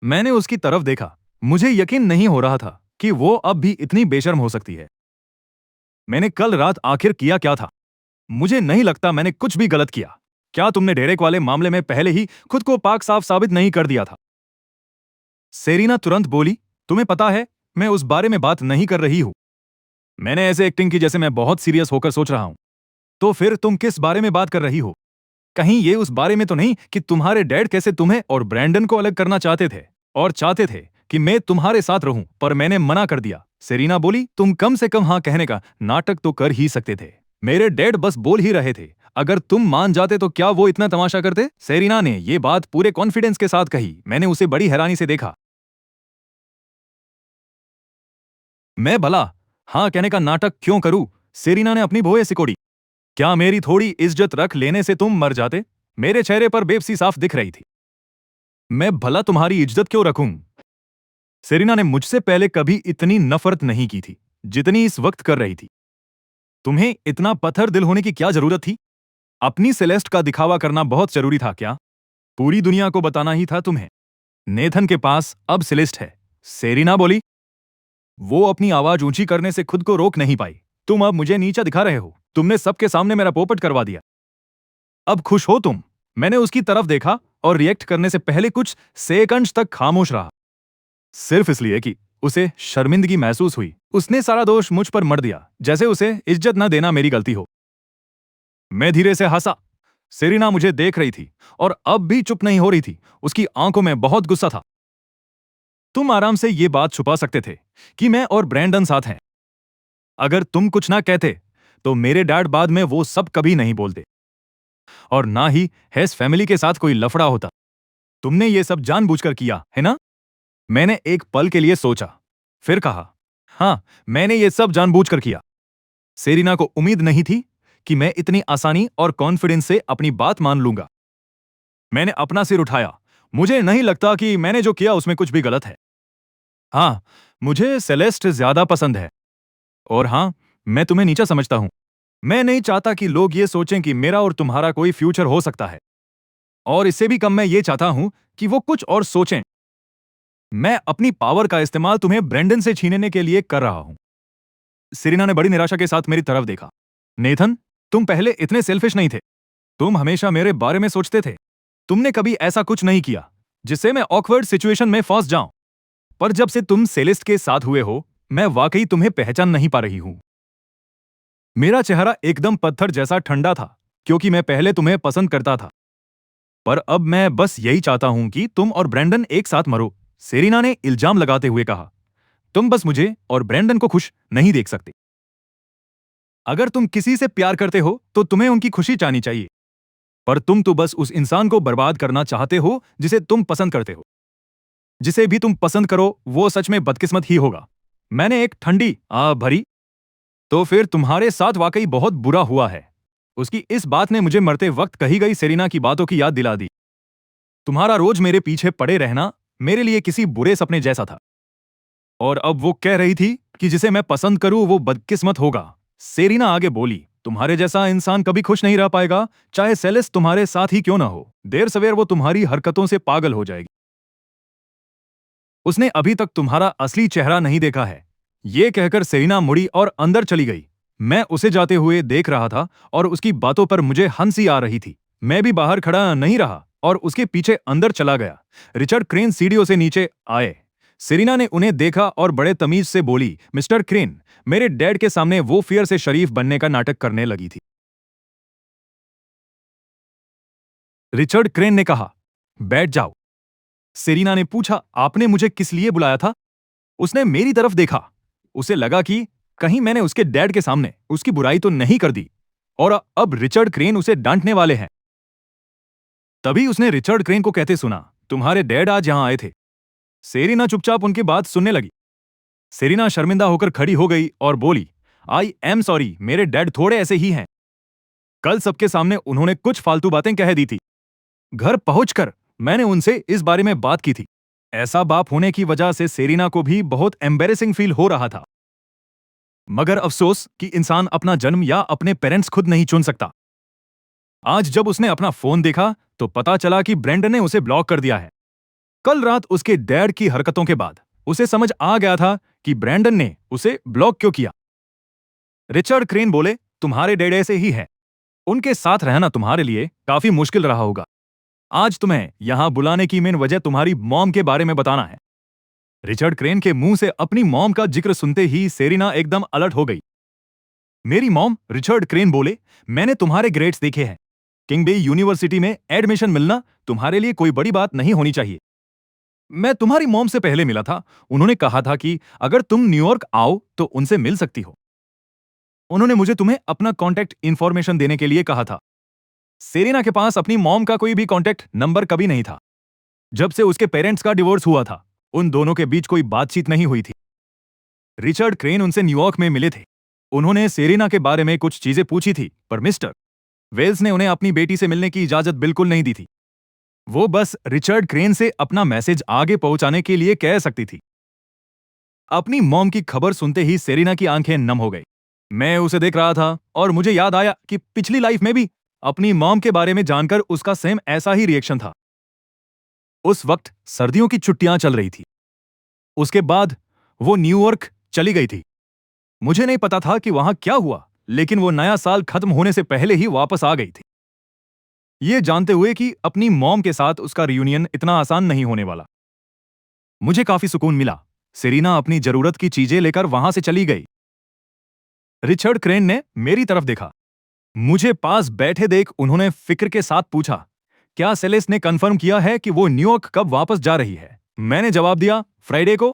मैंने उसकी तरफ देखा। मुझे यकीन नहीं हो रहा था कि वो अब भी इतनी बेशर्म हो सकती है। मैंने कल रात आखिर किया क्या था? मुझे नहीं लगता मैंने कुछ भी गलत किया। क्या तुमने डेरेक वाले मामले में पहले ही खुद को पाक साफ साबित नहीं कर दिया था? सेरिना तुरंत बोली, तुम्हें पता है, मैं उस बारे में बात नहीं कर रही हूं। मैंने ऐसे एक्टिंग की जैसे मैं बहुत सीरियस होकर सोच रहा हूं। तो फिर तुम किस बारे में बात कर रही हो? कहीं ये उस बारे में तो नहीं कि तुम्हारे डैड कैसे तुम्हें और ब्रैंडन को अलग करना चाहते थे और चाहते थे कि मैं तुम्हारे साथ रहूं, पर मैंने मना कर दिया। सेरिना बोली, तुम कम से कम हाँ कहने का नाटक तो कर ही सकते थे। मेरे डैड बस बोल ही रहे थे। अगर तुम मान जाते तो क्या वो इतना तमाशा करते? सेरिना ने ये बात पूरे कॉन्फिडेंस के साथ कही। मैंने उसे बड़ी हैरानी से देखा। मैं भला हाँ कहने का नाटक क्यों करूं? सेरिना ने अपनी भौहें सिकोड़ी। क्या मेरी थोड़ी इज्जत रख लेने से तुम मर जाते? मेरे चेहरे पर बेबसी साफ दिख रही थी। मैं भला तुम्हारी इज्जत क्यों रखूं? सेरिना ने मुझसे पहले कभी इतनी नफरत नहीं की थी जितनी इस वक्त कर रही थी। तुम्हें इतना पत्थर दिल होने की क्या जरूरत थी? अपनी सेलेस्ट का दिखावा करना बहुत जरूरी था क्या? पूरी दुनिया को बताना ही था तुम्हें। नेथन के पास अब सेलेस्ट है। सेरिना बोली। वो अपनी आवाज ऊंची करने से खुद को रोक नहीं पाई। तुम अब मुझे नीचा दिखा रहे हो। तुमने सबके सामने मेरा पोपट करवा दिया। अब खुश हो तुम? मैंने उसकी तरफ देखा और रिएक्ट करने से पहले कुछ सेकंड्स तक खामोश रहा, सिर्फ इसलिए कि उसे शर्मिंदगी महसूस हुई। उसने सारा दोष मुझ पर मढ़ दिया, जैसे उसे इज्जत न देना मेरी गलती हो। मैं धीरे से हंसा। सेरिना मुझे देख रही थी और अब भी चुप नहीं हो रही थी। उसकी आंखों में बहुत गुस्सा था। तुम आराम से ये बात छुपा सकते थे कि मैं और ब्रैंडन साथ हैं। अगर तुम कुछ ना कहते तो मेरे डैड बाद में वो सब कभी नहीं बोलते, और ना ही हेस फैमिली के साथ कोई लफड़ा होता। तुमने ये सब जानबूझकर किया है ना? मैंने एक पल के लिए सोचा, फिर कहा, हाँ, मैंने ये सब जानबूझकर किया। सेरिना को उम्मीद नहीं थी कि मैं इतनी आसानी और कॉन्फिडेंस से अपनी बात मान लूंगा। मैंने अपना सिर उठाया। मुझे नहीं लगता कि मैंने जो किया उसमें कुछ भी गलत है। हाँ, मुझे सेलेस्ट ज्यादा पसंद है, और हाँ, मैं तुम्हें नीचा समझता हूं। मैं नहीं चाहता कि लोग ये सोचें कि मेरा और तुम्हारा कोई फ्यूचर हो सकता है, और इससे भी कम मैं ये चाहता हूं कि वो कुछ और सोचें। मैं अपनी पावर का इस्तेमाल तुम्हें ब्रेंडन से छीनने के लिए कर रहा हूं। सेरिना ने बड़ी निराशा के साथ मेरी तरफ देखा। नेथन, तुम पहले इतने सेल्फिश नहीं थे। तुम हमेशा मेरे बारे में सोचते थे। तुमने कभी ऐसा कुछ नहीं किया जिससे मैं ऑकवर्ड सिचुएशन में फंस जाऊं। पर जब से तुम सेलेस्ट के साथ हुए हो, मैं वाकई तुम्हें पहचान नहीं पा रही हूं। मेरा चेहरा एकदम पत्थर जैसा ठंडा था, क्योंकि मैं पहले तुम्हें पसंद करता था। पर अब मैं बस यही चाहता हूं कि तुम और ब्रैंडन एक साथ मरो। सेरिना ने इल्जाम लगाते हुए कहा, तुम बस मुझे और ब्रैंडन को खुश नहीं देख सकते। अगर तुम किसी से प्यार करते हो तो तुम्हें उनकी खुशी चाहनी चाहिए, पर तुम तो बस उस इंसान को बर्बाद करना चाहते हो जिसे तुम पसंद करते हो। जिसे भी तुम पसंद करो वो सच में बदकिस्मत ही होगा। मैंने एक ठंडी आ भरी तो फिर तुम्हारे साथ वाकई बहुत बुरा हुआ है। उसकी इस बात ने मुझे मरते वक्त कही गई सेरेना की बातों की याद दिला दी। तुम्हारा रोज मेरे पीछे पड़े रहना मेरे लिए किसी बुरे सपने जैसा था। और अब वो कह रही थी कि जिसे मैं पसंद करूं वो बदकिस्मत होगा। सेरिना आगे बोली, तुम्हारे जैसा इंसान कभी खुश नहीं रह पाएगा, चाहे सेलेस तुम्हारे साथ ही क्यों ना हो। देर सवेर वो तुम्हारी हरकतों से पागल हो जाएगी। उसने अभी तक तुम्हारा असली चेहरा नहीं देखा है। ये कहकर सेरिना मुड़ी और अंदर चली गई। मैं उसे जाते हुए देख रहा था और उसकी बातों पर मुझे हंसी आ रही थी। मैं भी बाहर खड़ा नहीं रहा और उसके पीछे अंदर चला गया। रिचर्ड क्रेन सीढ़ियों से नीचे आए। सेरिना ने उन्हें देखा और बड़े तमीज से बोली, मिस्टर क्रेन, मेरे डैड के सामने वो फियर से शरीफ बनने का नाटक करने लगी थी। रिचर्ड क्रेन ने कहा, बैठ जाओ। सेरिना ने पूछा, आपने मुझे किस लिए बुलाया था? उसने मेरी तरफ देखा। उसे लगा कि कहीं मैंने उसके डैड के सामने उसकी बुराई तो नहीं कर दी और अब रिचर्ड क्रेन उसे डांटने वाले हैं। तभी उसने रिचर्ड क्रेन को कहते सुना, तुम्हारे डैड आज यहां आए थे। सेरिना चुपचाप उनकी बात सुनने लगी। सेरिना शर्मिंदा होकर खड़ी हो गई और बोली, आई एम सॉरी, मेरे डैड थोड़े ऐसे ही हैं। कल सबके सामने उन्होंने कुछ फालतू बातें कह दी थी। घर पहुंचकर मैंने उनसे इस बारे में बात की थी। ऐसा बाप होने की वजह से सेरिना को भी बहुत एम्बेरेसिंग फील हो रहा था। मगर अफसोस कि इंसान अपना जन्म या अपने पेरेंट्स खुद नहीं चुन सकता। आज जब उसने अपना फोन देखा तो पता चला कि ब्रेंडन ने उसे ब्लॉक कर दिया है। कल रात उसके डैड की हरकतों के बाद उसे समझ आ गया था कि ब्रेंडन ने उसे ब्लॉक क्यों किया। रिचर्ड क्रेन बोले, तुम्हारे डैड ऐसे ही है। उनके साथ रहना तुम्हारे लिए काफी मुश्किल रहा होगा। आज तुम्हें यहां बुलाने की मेन वजह तुम्हारी मॉम के बारे में बताना है। रिचर्ड क्रेन के मुंह से अपनी मॉम का जिक्र सुनते ही सेरिना एकदम अलर्ट हो गई। मेरी मॉम? रिचर्ड क्रेन बोले, मैंने तुम्हारे ग्रेड्स देखे हैं। किंग बे यूनिवर्सिटी में एडमिशन मिलना तुम्हारे लिए कोई बड़ी बात नहीं होनी चाहिए। मैं तुम्हारी मॉम से पहले मिला था। उन्होंने कहा था कि अगर तुम न्यूयॉर्क आओ तो उनसे मिल सकती हो। उन्होंने मुझे तुम्हें अपना कॉन्टैक्ट इंफॉर्मेशन देने के लिए कहा था। सेरेना के पास अपनी मॉम का कोई भी कॉन्टैक्ट नंबर कभी नहीं था। जब से उसके पेरेंट्स का डिवोर्स हुआ था, उन दोनों के बीच कोई बातचीत नहीं हुई थी। रिचर्ड क्रेन उनसे न्यूयॉर्क में मिले थे। उन्होंने सेरेना के बारे में कुछ चीजें पूछी थी, पर मिस्टर वेल्स ने उन्हें अपनी बेटी से मिलने की इजाजत बिल्कुल नहीं दी थी। वो बस रिचर्ड क्रेन से अपना मैसेज आगे पहुंचाने के लिए कह सकती थी। अपनी मॉम की खबर सुनते ही सेरेना की आंखें नम हो गई। मैं उसे देख रहा था और मुझे याद आया कि पिछली लाइफ में भी अपनी मॉम के बारे में जानकर उसका सेम ऐसा ही रिएक्शन था। उस वक्त सर्दियों की छुट्टियां चल रही थी। उसके बाद वो न्यूयॉर्क चली गई थी। मुझे नहीं पता था कि वहां क्या हुआ, लेकिन वो नया साल खत्म होने से पहले ही वापस आ गई थी, ये जानते हुए कि अपनी मॉम के साथ उसका रियूनियन इतना आसान नहीं होने वाला। मुझे काफी सुकून मिला। सेरिना अपनी जरूरत की चीजें लेकर वहां से चली गई। रिचर्ड क्रेन ने मेरी तरफ देखा। मुझे पास बैठे देख उन्होंने फिक्र के साथ पूछा, क्या सेलेस ने कंफर्म किया है कि वो न्यूयॉर्क कब वापस जा रही है? मैंने जवाब दिया, फ्राइडे को।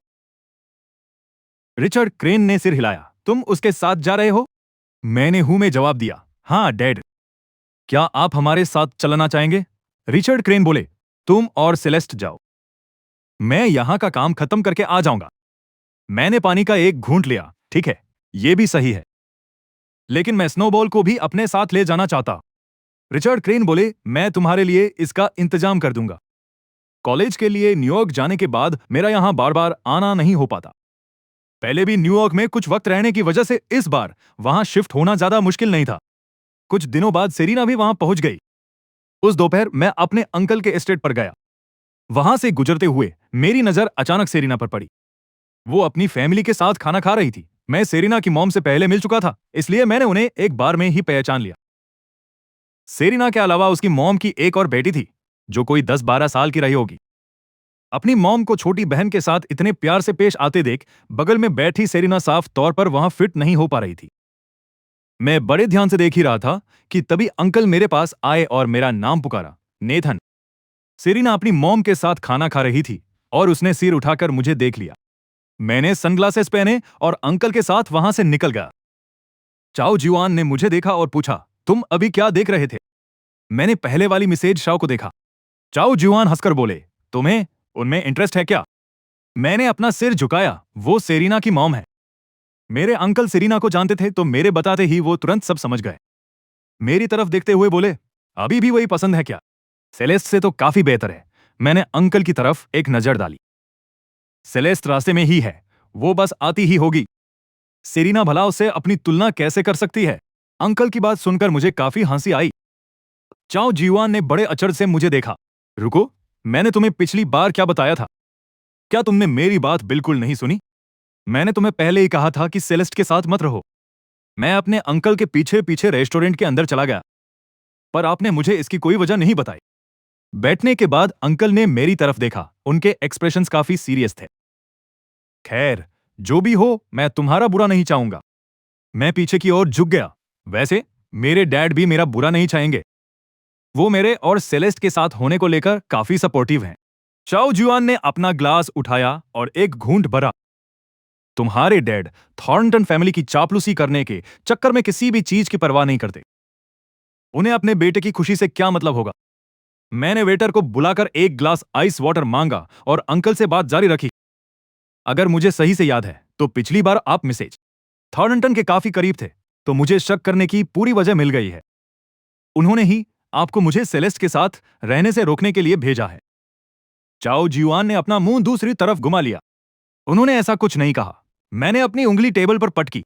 रिचर्ड क्रेन ने सिर हिलाया, तुम उसके साथ जा रहे हो? मैंने हूं में जवाब दिया, हाँ डैड। क्या आप हमारे साथ चलना चाहेंगे? रिचर्ड क्रेन बोले, तुम और सेलेस्ट जाओ, मैं यहां का काम खत्म करके आ जाऊंगा। मैंने पानी का एक घूंट लिया। ठीक है, यह भी सही है, लेकिन मैं स्नोबॉल को भी अपने साथ ले जाना चाहता। रिचर्ड क्रेन बोले, मैं तुम्हारे लिए इसका इंतजाम कर दूंगा। कॉलेज के लिए न्यूयॉर्क जाने के बाद मेरा यहां बार बार आना नहीं हो पाता। पहले भी न्यूयॉर्क में कुछ वक्त रहने की वजह से इस बार वहां शिफ्ट होना ज्यादा मुश्किल नहीं था। कुछ दिनों बाद सेरिना भी वहां पहुंच गई। उस दोपहर मैं अपने अंकल के एस्टेट पर गया। वहां से गुजरते हुए मेरी नजर अचानक सेरिना पर पड़ी। वो अपनी फैमिली के साथ खाना खा रही थी। मैं सेरिना की मॉम से पहले मिल चुका था, इसलिए मैंने उन्हें एक बार में ही पहचान लिया। सेरिना के अलावा उसकी मॉम की एक और बेटी थी, जो कोई 10-12 साल की रही होगी। अपनी मॉम को छोटी बहन के साथ इतने प्यार से पेश आते देख बगल में बैठी सेरिना साफ तौर पर वहां फिट नहीं हो पा रही थी। मैं बड़े ध्यान से देख ही रहा था कि तभी अंकल मेरे पास आए और मेरा नाम पुकारा, नेथन। सेरिना अपनी मॉम के साथ खाना खा रही थी और उसने सिर उठाकर मुझे देख लिया। मैंने सनग्लासेस पहने और अंकल के साथ वहां से निकल गया। चाओ जुआन ने मुझे देखा और पूछा, तुम अभी क्या देख रहे थे? मैंने पहले वाली मिसेज शाओ को देखा। चाओ जुआन हंसकर बोले, तुम्हें उनमें इंटरेस्ट है क्या? मैंने अपना सिर झुकाया। वो सेरिना की मॉम है। मेरे अंकल सेरिना को जानते थे तो मेरे बताते ही वो तुरंत सब समझ गए। मेरी तरफ देखते हुए बोले, अभी भी वही पसंद है क्या? सेलेस्ट से तो काफी बेहतर है। मैंने अंकल की तरफ एक नजर डाली। सेलेस्ट रास्ते में ही है, वो बस आती ही होगी। सेरिना भला उससे अपनी तुलना कैसे कर सकती है? अंकल की बात सुनकर मुझे काफी हंसी आई। चाओ जीवान ने बड़े अचरज से मुझे देखा। रुको, मैंने तुम्हें पिछली बार क्या बताया था? क्या तुमने मेरी बात बिल्कुल नहीं सुनी? मैंने तुम्हें पहले ही कहा था कि सेलेस्ट के साथ मत रहो। मैं अपने अंकल के पीछे पीछे रेस्टोरेंट के अंदर चला गया, पर आपने मुझे इसकी कोई वजह नहीं बताई। बैठने के बाद अंकल ने मेरी तरफ देखा। उनके एक्सप्रेशंस काफी सीरियस थे। खैर, जो भी हो, मैं तुम्हारा बुरा नहीं चाहूंगा। मैं पीछे की ओर झुक गया। वैसे मेरे डैड भी मेरा बुरा नहीं चाहेंगे। वो मेरे और सेलेस्ट के साथ होने को लेकर काफी सपोर्टिव हैं। चाओ जुआन ने अपना ग्लास उठाया और एक घूंट भरा। तुम्हारे डैड थॉर्नटन फैमिली की चापलूसी करने के चक्कर में किसी भी चीज की परवाह नहीं करते। उन्हें अपने बेटे की खुशी से क्या मतलब होगा? मैंने वेटर को बुलाकर एक ग्लास आइस वाटर मांगा और अंकल से बात जारी रखी। अगर मुझे सही से याद है तो पिछली बार आप मिसेज थॉर्नटन के काफी करीब थे, तो मुझे शक करने की पूरी वजह मिल गई है। उन्होंने ही आपको मुझे सेलेस्ट के साथ रहने से रोकने के लिए भेजा है। चाओ जियुआन ने अपना मुंह दूसरी तरफ घुमा लिया। उन्होंने ऐसा कुछ नहीं कहा। मैंने अपनी उंगली टेबल पर पटकी।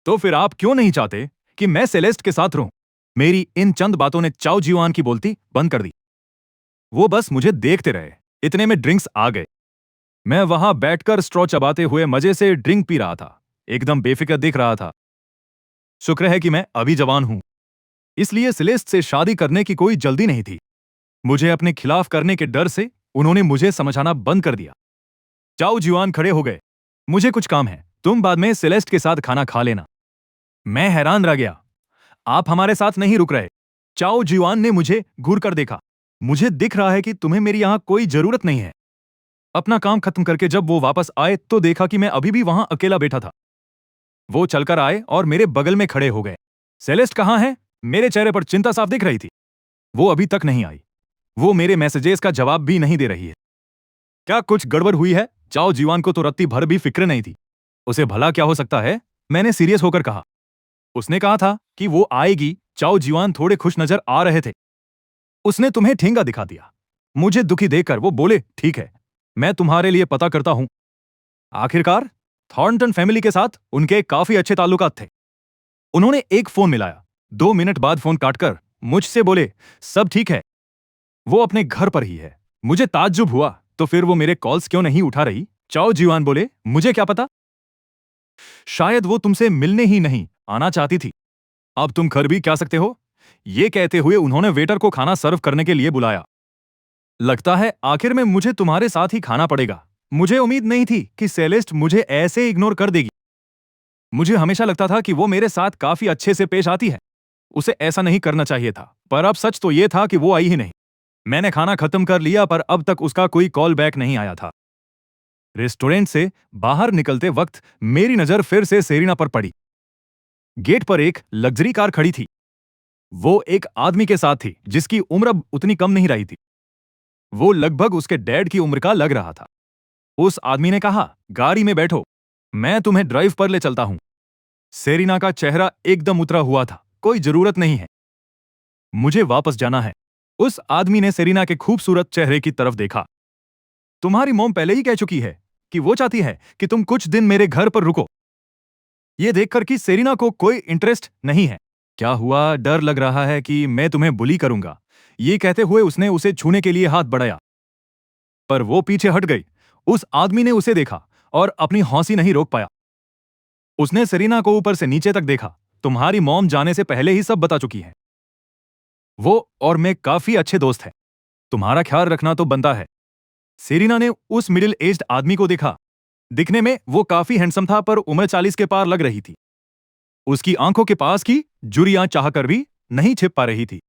तो फिर आप क्यों नहीं चाहते कि मैं सेलेस्ट के साथ रहूं? मेरी इन चंद बातों ने चाओ जियुआन की बोलती बंद कर दी। वो बस मुझे देखते रहे। इतने में ड्रिंक्स आ गए। मैं वहां बैठकर स्ट्रॉ चबाते हुए मजे से ड्रिंक पी रहा था, एकदम बेफिक्र दिख रहा था। शुक्र है कि मैं अभी जवान हूं, इसलिए सेलेस्ट से शादी करने की कोई जल्दी नहीं थी। मुझे अपने खिलाफ करने के डर से उन्होंने मुझे समझाना बंद कर दिया। चाओ जुआन खड़े हो गए। मुझे कुछ काम है, तुम बाद में सेलेस्ट के साथ खाना खा लेना। मैं हैरान रह गया। आप हमारे साथ नहीं रुक रहे? चाओ जुआन ने मुझे घूर कर देखा। मुझे दिख रहा है कि तुम्हें मेरी यहां कोई जरूरत नहीं है। अपना काम खत्म करके जब वो वापस आए तो देखा कि मैं अभी भी वहां अकेला बैठा था। वो चलकर आए और मेरे बगल में खड़े हो गए। सेलेस्ट कहाँ है? मेरे चेहरे पर चिंता साफ दिख रही थी। वो अभी तक नहीं आई। वो मेरे मैसेजेस का जवाब भी नहीं दे रही है। क्या कुछ गड़बड़ हुई है? चाओ जीवान को तो रत्ती भर भी फिक्र नहीं थी। उसे भला क्या हो सकता है? मैंने सीरियस होकर कहा। उसने कहा था कि वो आएगी। चाओ जीवान थोड़े खुश नजर आ रहे थे। उसने तुम्हें ठेंगा दिखा दिया। मुझे दुखी देखकर वो बोले, ठीक है, मैं तुम्हारे लिए पता करता हूं। आखिरकार थॉर्नटन फैमिली के साथ उनके काफी अच्छे ताल्लुकात थे। उन्होंने एक फोन मिलाया। 2 मिनट बाद फोन काटकर मुझसे बोले, सब ठीक है, वो अपने घर पर ही है। मुझे ताज्जुब हुआ, तो फिर वो मेरे कॉल्स क्यों नहीं उठा रही? चाओ जीवान बोले, मुझे क्या पता, शायद वो तुमसे मिलने ही नहीं आना चाहती थी। अब तुम कर भी क्या सकते हो? ये कहते हुए उन्होंने वेटर को खाना सर्व करने के लिए बुलाया। लगता है आखिर में मुझे तुम्हारे साथ ही खाना पड़ेगा। मुझे उम्मीद नहीं थी कि सेलेस्ट मुझे ऐसे इग्नोर कर देगी। मुझे हमेशा लगता था कि वो मेरे साथ काफी अच्छे से पेश आती है। उसे ऐसा नहीं करना चाहिए था, पर अब सच तो ये था कि वो आई ही नहीं। मैंने खाना खत्म कर लिया, पर अब तक उसका कोई कॉल बैक नहीं आया था। रेस्टोरेंट से बाहर निकलते वक्त मेरी नजर फिर से सेरिना पर पड़ी। गेट पर एक लग्जरी कार खड़ी थी। वो एक आदमी के साथ थी जिसकी उम्र अब उतनी कम नहीं रही थी। वो लगभग उसके डैड की उम्र का लग रहा था। उस आदमी ने कहा, गाड़ी में बैठो, मैं तुम्हें ड्राइव पर ले चलता हूं। सेरिना का चेहरा एकदम उतरा हुआ था। कोई जरूरत नहीं है, मुझे वापस जाना है। उस आदमी ने सेरिना के खूबसूरत चेहरे की तरफ देखा। तुम्हारी मॉम पहले ही कह चुकी है कि वो चाहती है कि तुम कुछ दिन मेरे घर पर रुको। यह देखकर कि सेरिना को कोई इंटरेस्ट नहीं है। क्या हुआ? डर लग रहा है कि मैं तुम्हें बुली करूंगा। ये कहते हुए उसने उसे छूने के लिए हाथ बढ़ाया, पर वो पीछे हट गई। उस आदमी ने उसे देखा और अपनी हौंसी नहीं रोक पाया। उसने सेरिना को ऊपर से नीचे तक देखा। तुम्हारी मॉम जाने से पहले ही सब बता चुकी है। वो और मैं काफी अच्छे दोस्त हैं। तुम्हारा ख्याल रखना तो बनता है। सेरिना ने उस मिडिल एज्ड आदमी को देखा। दिखने में वो काफी हैंडसम था, पर उम्र 40 के पार लग रही थी। उसकी आंखों के पास की झुर्रियां चाहकर भी नहीं छिप पा रही थी।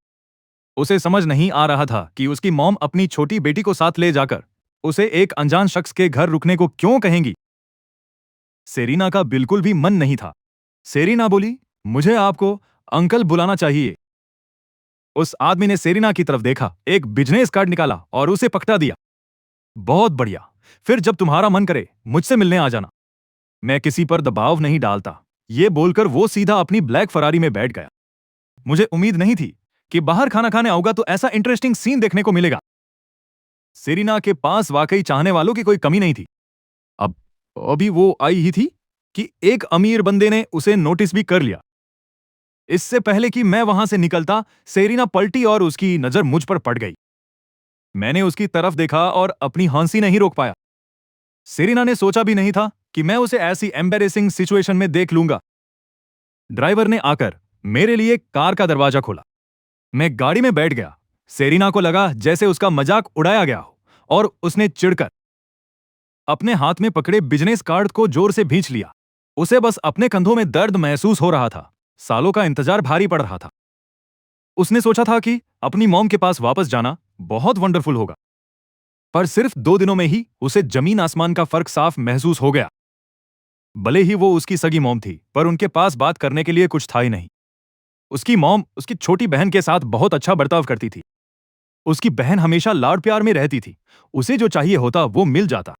उसे समझ नहीं आ रहा था कि उसकी मॉम अपनी छोटी बेटी को साथ ले जाकर उसे एक अनजान शख्स के घर रुकने को क्यों कहेंगी। सेरिना का बिल्कुल भी मन नहीं था। सेरिना बोली, मुझे आपको अंकल बुलाना चाहिए। उस आदमी ने सेरिना की तरफ देखा, एक बिजनेस कार्ड निकाला और उसे पकड़ा दिया। बहुत बढ़िया, फिर जब तुम्हारा मन करे मुझसे मिलने आ जाना। मैं किसी पर दबाव नहीं डालता। ये बोलकर वो सीधा अपनी ब्लैक फरारी में बैठ गया। मुझे उम्मीद नहीं थी कि बाहर खाना खाने आऊंगा तो ऐसा इंटरेस्टिंग सीन देखने को मिलेगा। सेरेना के पास वाकई चाहने वालों की कोई कमी नहीं थी। अब अभी वो आई ही थी कि एक अमीर बंदे ने उसे नोटिस भी कर लिया। इससे पहले कि मैं वहां से निकलता, सेरेना पलटी और उसकी नजर मुझ पर पड़ गई। मैंने उसकी तरफ देखा और अपनी हंसी नहीं रोक पाया। सेरेना ने सोचा भी नहीं था कि मैं उसे ऐसी एम्बेरेसिंग सिचुएशन में देख लूंगा। ड्राइवर ने आकर मेरे लिए कार का दरवाजा खोला। मैं गाड़ी में बैठ गया। सेरेना को लगा जैसे उसका मजाक उड़ाया गया हो और उसने चिढ़कर अपने हाथ में पकड़े बिजनेस कार्ड को जोर से भींच लिया। उसे बस अपने कंधों में दर्द महसूस हो रहा था। सालों का इंतजार भारी पड़ रहा था। उसने सोचा था कि अपनी मॉम के पास वापस जाना बहुत वंडरफुल होगा, पर सिर्फ 2 दिनों में ही उसे जमीन आसमान का फर्क साफ महसूस हो गया। भले ही वो उसकी सगी मॉम थी, पर उनके पास बात करने के लिए कुछ था ही नहीं। उसकी मॉम उसकी छोटी बहन के साथ बहुत अच्छा बर्ताव करती थी। उसकी बहन हमेशा लाड प्यार में रहती थी। उसे जो चाहिए होता वो मिल जाता।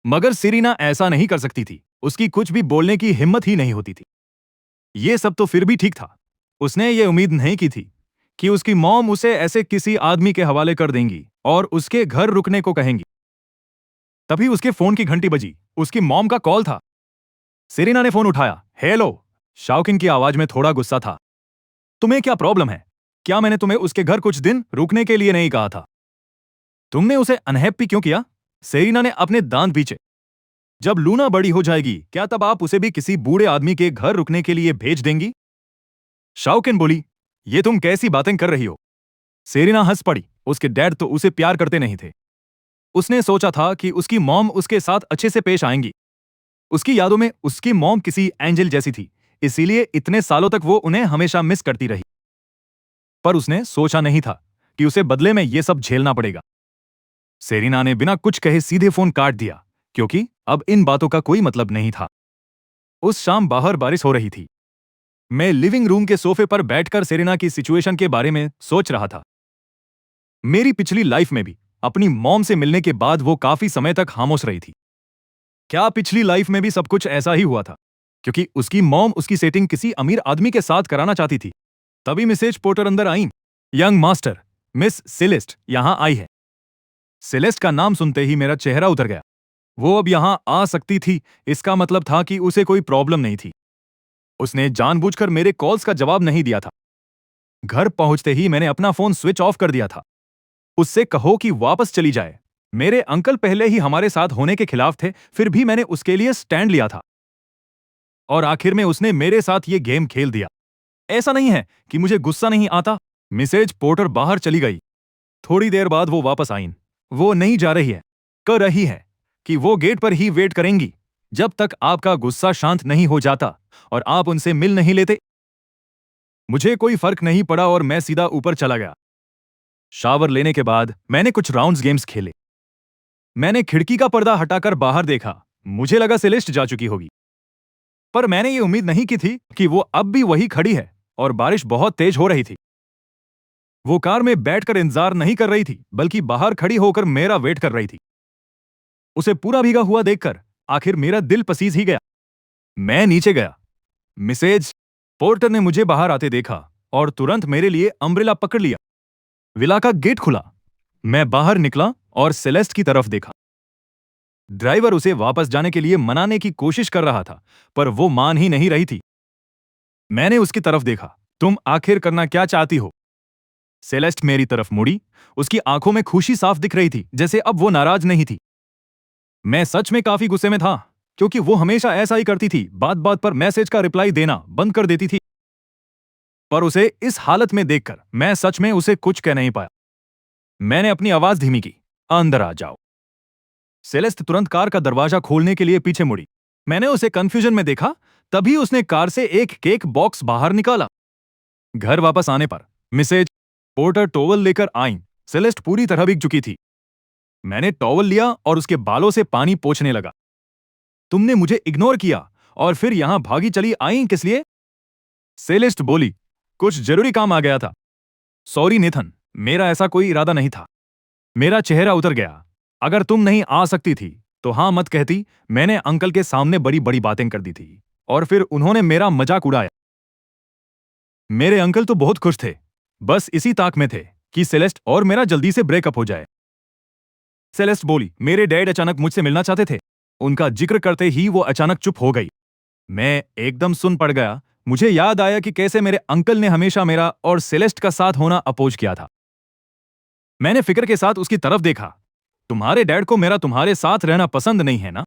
मगर सेरेना ऐसा नहीं कर सकती थी। उसकी कुछ भी बोलने की हिम्मत ही नहीं होती थी। ये सब तो फिर भी ठीक था। उसने ये उम्मीद नहीं की थी कि उसकी मॉम उसे ऐसे किसी आदमी के हवाले कर देंगी और उसके घर रुकने को कहेंगी। तभी उसके फोन की घंटी बजी। उसकी मॉम का कॉल था। सेरेना ने फोन उठाया। हेलो। शाओकिन की आवाज में थोड़ा गुस्सा था। तुम्हें क्या प्रॉब्लम है? क्या मैंने तुम्हें उसके घर कुछ दिन रुकने के लिए नहीं कहा था? तुमने उसे अनहैप्पी क्यों किया? सेरेना ने अपने दांत पीछे। जब लूना बड़ी हो जाएगी, क्या तब आप उसे भी किसी बूढ़े आदमी के घर रुकने के लिए भेज देंगी? शाओकिन बोली, ये तुम कैसी बातें कर रही हो? सेरेना हंस पड़ी। उसके डैड तो उसे प्यार करते नहीं थे। उसने सोचा था कि उसकी मॉम उसके साथ अच्छे से पेश आएंगी। उसकी यादों में उसकी मॉम किसी एंजल जैसी थी, इसीलिए इतने सालों तक वो उन्हें हमेशा मिस करती रही। पर उसने सोचा नहीं था कि उसे बदले में ये सब झेलना पड़ेगा। सेरेना ने बिना कुछ कहे सीधे फोन काट दिया, क्योंकि अब इन बातों का कोई मतलब नहीं था। उस शाम बाहर बारिश हो रही थी। मैं लिविंग रूम के सोफे पर बैठकर सेरेना की सिचुएशन के बारे में सोच रहा था। मेरी पिछली लाइफ में भी अपनी मॉम से मिलने के बाद वो काफी समय तक खामोश रही थी। क्या पिछली लाइफ में भी सब कुछ ऐसा ही हुआ था? क्योंकि उसकी मॉम उसकी सेटिंग किसी अमीर आदमी के साथ कराना चाहती थी। तभी मिसेज पोर्टर अंदर आई। यंग मास्टर, मिस सेलेस्ट यहां आई है। सेलेस्ट का नाम सुनते ही मेरा चेहरा उतर गया। वो अब यहां आ सकती थी, इसका मतलब था कि उसे कोई प्रॉब्लम नहीं थी। उसने जानबूझकर मेरे कॉल्स का जवाब नहीं दिया था। घर पहुंचते ही मैंने अपना फोन स्विच ऑफ कर दिया था। उससे कहो कि वापस चली जाए। मेरे अंकल पहले ही हमारे साथ होने के खिलाफ थे, फिर भी मैंने उसके लिए स्टैंड लिया था। और आखिर में उसने मेरे साथ ये गेम खेल दिया। ऐसा नहीं है कि मुझे गुस्सा नहीं आता। मिसेज पोर्टर बाहर चली गई। थोड़ी देर बाद वो वापस आईं। वो नहीं जा रही है, कर रही है कि वो गेट पर ही वेट करेंगी जब तक आपका गुस्सा शांत नहीं हो जाता और आप उनसे मिल नहीं लेते। मुझे कोई फर्क नहीं पड़ा और मैं सीधा ऊपर चला गया। शावर लेने के बाद मैंने कुछ राउंड्स गेम्स खेले। मैंने खिड़की का पर्दा हटाकर बाहर देखा। मुझे लगा सेलेस्ट जा चुकी होगी, पर मैंने ये उम्मीद नहीं की थी कि वो अब भी वही खड़ी है और बारिश बहुत तेज हो रही थी। वो कार में बैठकर इंतजार नहीं कर रही थी, बल्कि बाहर खड़ी होकर मेरा वेट कर रही थी। उसे पूरा भीगा हुआ देखकर आखिर मेरा दिल पसीज ही गया। मैं नीचे गया। मिसेज पोर्टर ने मुझे बाहर आते देखा और तुरंत मेरे लिए अम्ब्रेला पकड़ लिया। विला का गेट खुला। मैं बाहर निकला और सेलेस्ट की तरफ देखा। ड्राइवर उसे वापस जाने के लिए मनाने की कोशिश कर रहा था, पर वो मान ही नहीं रही थी। मैंने उसकी तरफ देखा। तुम आखिर करना क्या चाहती हो? सेलेस्ट मेरी तरफ मुड़ी। उसकी आंखों में खुशी साफ दिख रही थी, जैसे अब वो नाराज नहीं थी। मैं सच में काफी गुस्से में था, क्योंकि वो हमेशा ऐसा ही करती थी। बात बात पर मैसेज का रिप्लाई देना बंद कर देती थी। पर उसे इस हालत में देखकर मैं सच में उसे कुछ कह नहीं पाया। मैंने अपनी आवाज धीमी की, अंदर आ जाओ। सेलेस्ट तुरंत कार का दरवाजा खोलने के लिए पीछे मुड़ी। मैंने उसे कंफ्यूजन में देखा। तभी उसने कार से एक केक बॉक्स बाहर निकाला। घर वापस आने पर मिसेज पोर्टर टॉवल लेकर आईं। सेलेस्ट पूरी तरह भीग चुकी थी। मैंने टॉवल लिया और उसके बालों से पानी पोंछने लगा। तुमने मुझे इग्नोर किया और फिर यहां भागी चली आई किस लिए? सेलेस्ट बोली, कुछ जरूरी काम आ गया था। सॉरी नेथन, मेरा ऐसा कोई इरादा नहीं था। मेरा चेहरा उतर गया। अगर तुम नहीं आ सकती थी तो हाँ मत कहती, मैंने अंकल के सामने बड़ी बड़ी बातें कर दी थी और फिर उन्होंने मेरा मजाक उड़ाया। मेरे अंकल तो बहुत खुश थे, बस इसी ताक में थे कि सेलेस्ट और मेरा जल्दी से ब्रेकअप हो जाए। सेलेस्ट बोली, मेरे डैड अचानक मुझसे मिलना चाहते थे। उनका जिक्र करते ही वो अचानक चुप हो गई। मैं एकदम सुन पड़ गया। मुझे याद आया कि कैसे मेरे अंकल ने हमेशा मेरा और सेलेस्ट का साथ होना अपोज किया था। मैंने फिक्र के साथ उसकी तरफ देखा। तुम्हारे डैड को मेरा तुम्हारे साथ रहना पसंद नहीं है ना?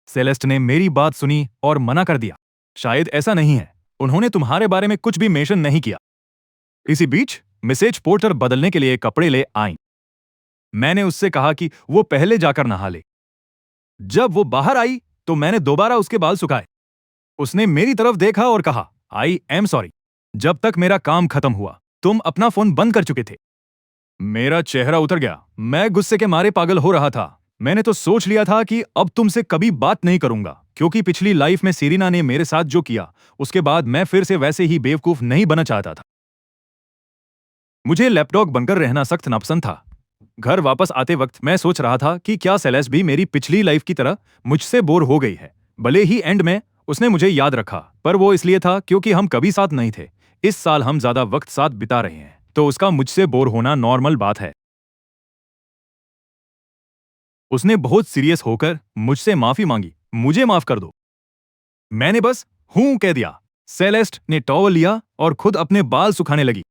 सेलेस्ट ने मेरी बात सुनी और मना कर दिया। शायद ऐसा नहीं है, उन्होंने तुम्हारे बारे में कुछ भी मेंशन नहीं किया। इसी बीच मिसेज पोर्टर बदलने के लिए कपड़े ले आई। मैंने उससे कहा कि वो पहले जाकर नहा ले। जब वो बाहर आई तो मैंने दोबारा उसके बाल सुखाए। उसने मेरी तरफ देखा और कहा, आई एम सॉरी। जब तक मेरा काम खत्म हुआ तुम अपना फोन बंद कर चुके थे। मेरा चेहरा उतर गया। मैं गुस्से के मारे पागल हो रहा था। मैंने तो सोच लिया था कि अब तुमसे कभी बात नहीं करूंगा, क्योंकि पिछली लाइफ में सीरीना ने मेरे साथ जो किया उसके बाद मैं फिर से वैसे ही बेवकूफ नहीं बनना चाहता था। मुझे लैपडॉग बनकर रहना सख्त नापसंद था। घर वापस आते वक्त मैं सोच रहा था कि क्या सेलेस्ट भी मेरी पिछली लाइफ की तरह मुझसे बोर हो गई है। भले ही एंड में उसने मुझे याद रखा, पर वो इसलिए था क्योंकि हम कभी साथ नहीं थे। इस साल हम ज्यादा वक्त साथ बिता रहे हैं, तो उसका मुझसे बोर होना नॉर्मल बात है। उसने बहुत सीरियस होकर मुझसे माफी मांगी, मुझे माफ कर दो। मैंने बस हूं कह दिया। सेलेस्ट ने टॉवल लिया और खुद अपने बाल सुखाने लगी।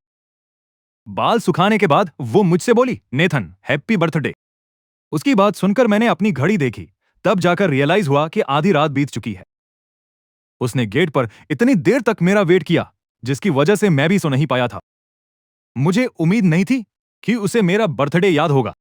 बाल सुखाने के बाद वो मुझसे बोली, नेथन हैप्पी बर्थडे। उसकी बात सुनकर मैंने अपनी घड़ी देखी, तब जाकर रियलाइज हुआ कि आधी रात बीत चुकी है। उसने गेट पर इतनी देर तक मेरा वेट किया, जिसकी वजह से मैं भी सो नहीं पाया था। मुझे उम्मीद नहीं थी कि उसे मेरा बर्थडे याद होगा।